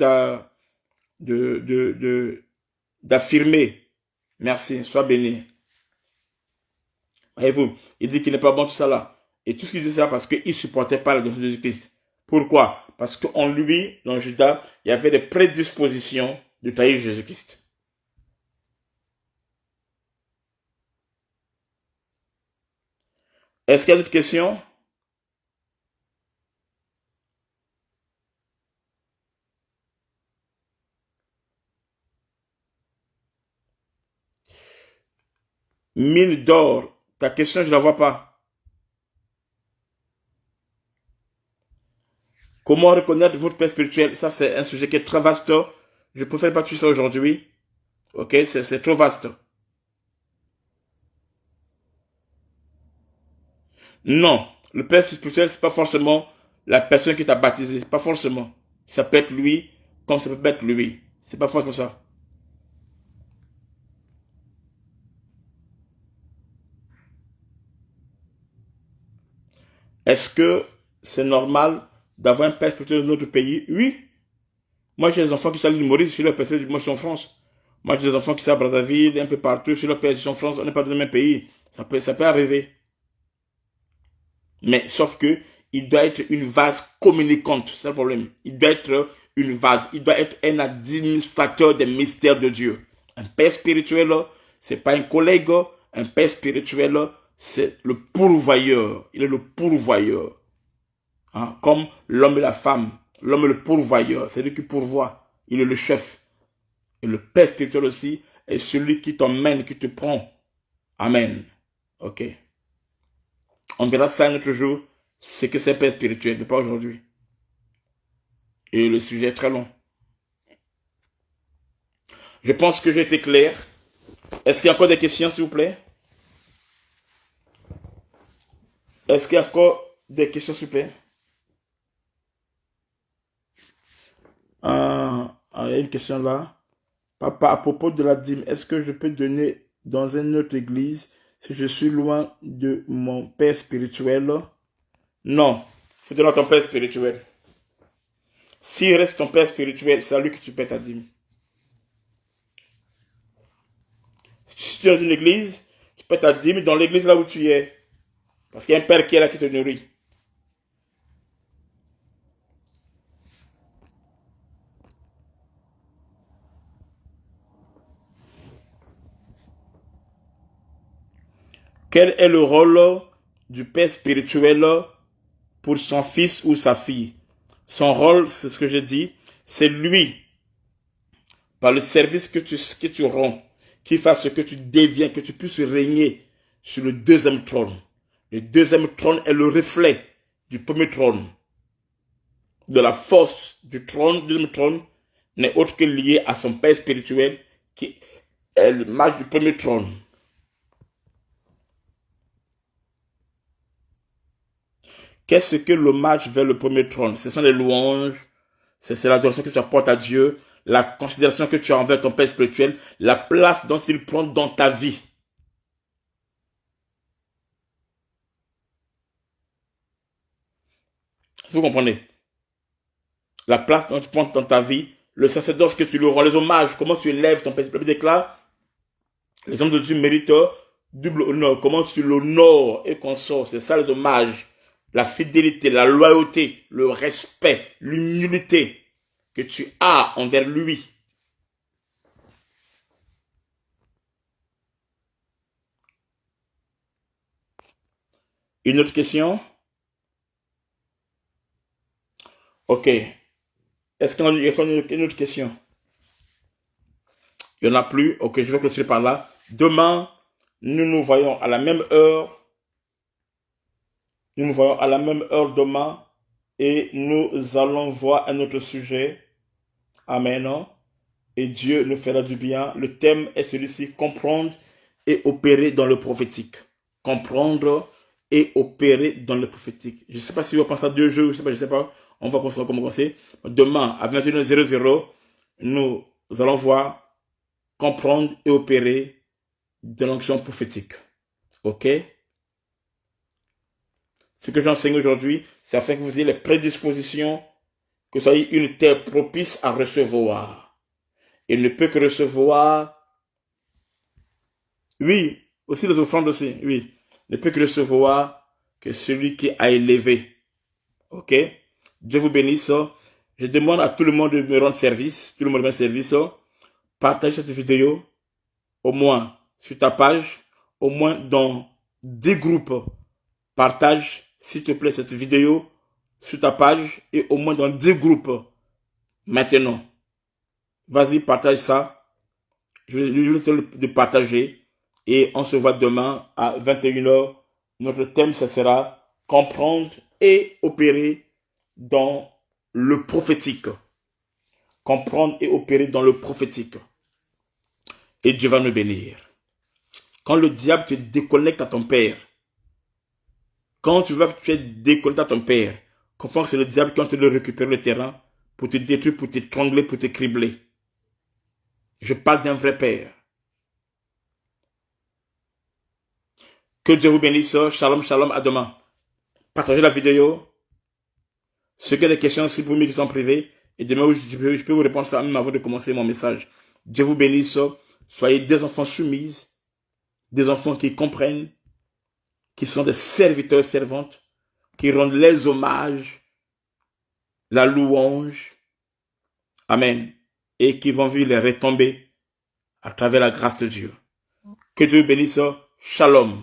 d'affirmer. Merci, sois béni. Voyez-vous, il dit qu'il n'est pas bon tout ça là. Et tout ce qu'il dit ça parce qu'il ne supportait pas la doctrine de Jésus-Christ. Pourquoi? Parce qu'en lui, dans Judas, il y avait des prédispositions de trahir Jésus-Christ. Est-ce qu'il y a d'autres questions? Mine d'or. Ta question, je ne la vois pas. Comment reconnaître votre père spirituel? Ça, c'est un sujet qui est très vaste. Je préfère pas toucher ça aujourd'hui. Ok, c'est trop vaste. Non, le père spirituel, c'est pas forcément la personne qui t'a baptisé. Pas forcément. Ça peut être lui, comme ça peut être lui. C'est pas forcément ça. Est-ce que c'est normal d'avoir un père spirituel dans notre pays? Oui. Moi, j'ai des enfants qui sont à l'île Maurice, je suis leur père spirituel, moi je suis en France. Moi, j'ai des enfants qui sont à Brazzaville, un peu partout, je suis leur père, je suis en France, on n'est pas dans le même pays. Ça peut arriver. Mais sauf que il doit être une vase communicante, c'est le problème. Il doit être une vase, il doit être un administrateur des mystères de Dieu. Un père spirituel, c'est pas un collègue, un père spirituel, c'est le pourvoyeur. Il est le pourvoyeur. Hein? Comme l'homme et la femme. L'homme est le pourvoyeur, c'est lui qui pourvoit. Il est le chef. Et le père spirituel aussi est celui qui t'emmène, qui te prend. Amen. Ok. On verra ça un autre jour, ce que c'est père spirituel, mais pas aujourd'hui. Et le sujet est très long. Je pense que j'ai été clair. Est-ce qu'il y a encore des questions, s'il vous plaît? Est-ce qu'il y a encore des questions, s'il vous plaît? Il y a une question là. Papa, à propos de la dîme, est-ce que je peux donner dans une autre église si je suis loin de mon père spirituel? Non. Il faut donner à ton père spirituel. S'il reste ton père spirituel, c'est à lui que tu paies ta dîme. Si tu es dans une église, tu paies ta dîme dans l'église là où tu es. Parce qu'il y a un père qui est là qui te nourrit. Quel est le rôle du père spirituel pour son fils ou sa fille? Son rôle, c'est ce que j'ai dit, c'est lui, par le service que tu rends, qui fasse ce que tu deviens, que tu puisses régner sur le deuxième trône. Le deuxième trône est le reflet du premier trône. De la force du trône, du deuxième trône, n'est autre que lié à son père spirituel, qui est le mage du premier trône. Qu'est-ce que l'hommage vers le premier trône? Ce sont les louanges, c'est l'adoration que tu apportes à Dieu, la considération que tu as envers ton père spirituel, la place dont il prend dans ta vie. Vous comprenez? La place dont tu prends dans ta vie, le sacerdoce que tu lui rends, les hommages, comment tu élèves ton père spirituel. Déclare, les hommes de Dieu méritent double honneur. Comment tu l'honores et consors. C'est ça les hommages. La fidélité, la loyauté, le respect, l'humilité que tu as envers lui. Une autre question? Ok. Est-ce qu'il y a une autre question? Il n'y en a plus. Ok, je vais clôturer par là. Demain, nous nous voyons à la même heure. Nous nous voyons à la même heure demain. Et nous allons voir un autre sujet. Amen. Et Dieu nous fera du bien. Le thème est celui-ci, comprendre et opérer dans le prophétique. Comprendre et opérer dans le prophétique. Je ne sais pas si on va penser à 2 jours, je ne sais pas. On va commencer. Demain, à 21h00, nous allons voir comprendre et opérer dans l'onction prophétique. Ok? Ce que j'enseigne aujourd'hui, c'est afin que vous ayez les prédispositions, que vous soyez une terre propice à recevoir. Il ne peut que recevoir, oui, aussi les offrandes aussi, oui, ne peut que recevoir que celui qui a élevé. Ok? Dieu vous bénisse. Je demande à tout le monde de me rendre service, tout le monde de me rendre service. Partage cette vidéo, au moins sur ta page, au moins dans 10 groupes. Partage, s'il te plaît, cette vidéo sur ta page et au moins dans 10 groupes. Maintenant, vas-y, partage ça. Je vais te partager et on se voit demain à 21h. Notre thème, ce sera comprendre et opérer dans le prophétique. Comprendre et opérer dans le prophétique. Et Dieu va nous bénir. Quand le diable te déconnecte à ton père, quand tu vois que tu es déconnecté à ton père, comprends que c'est le diable qui va te le récupérer le terrain pour te détruire, pour t'étrangler, pour te cribler. Je parle d'un vrai père. Que Dieu vous bénisse. Shalom, shalom, à demain. Partagez la vidéo. Ceux qui ont des questions, si vous me qui sont privées, et demain, je peux vous répondre ça même avant de commencer mon message. Dieu vous bénisse. Soyez des enfants soumis, des enfants qui comprennent, qui sont des serviteurs et servantes, qui rendent les hommages, la louange. Amen. Et qui vont vivre les retombées à travers la grâce de Dieu. Que Dieu bénisse. Shalom.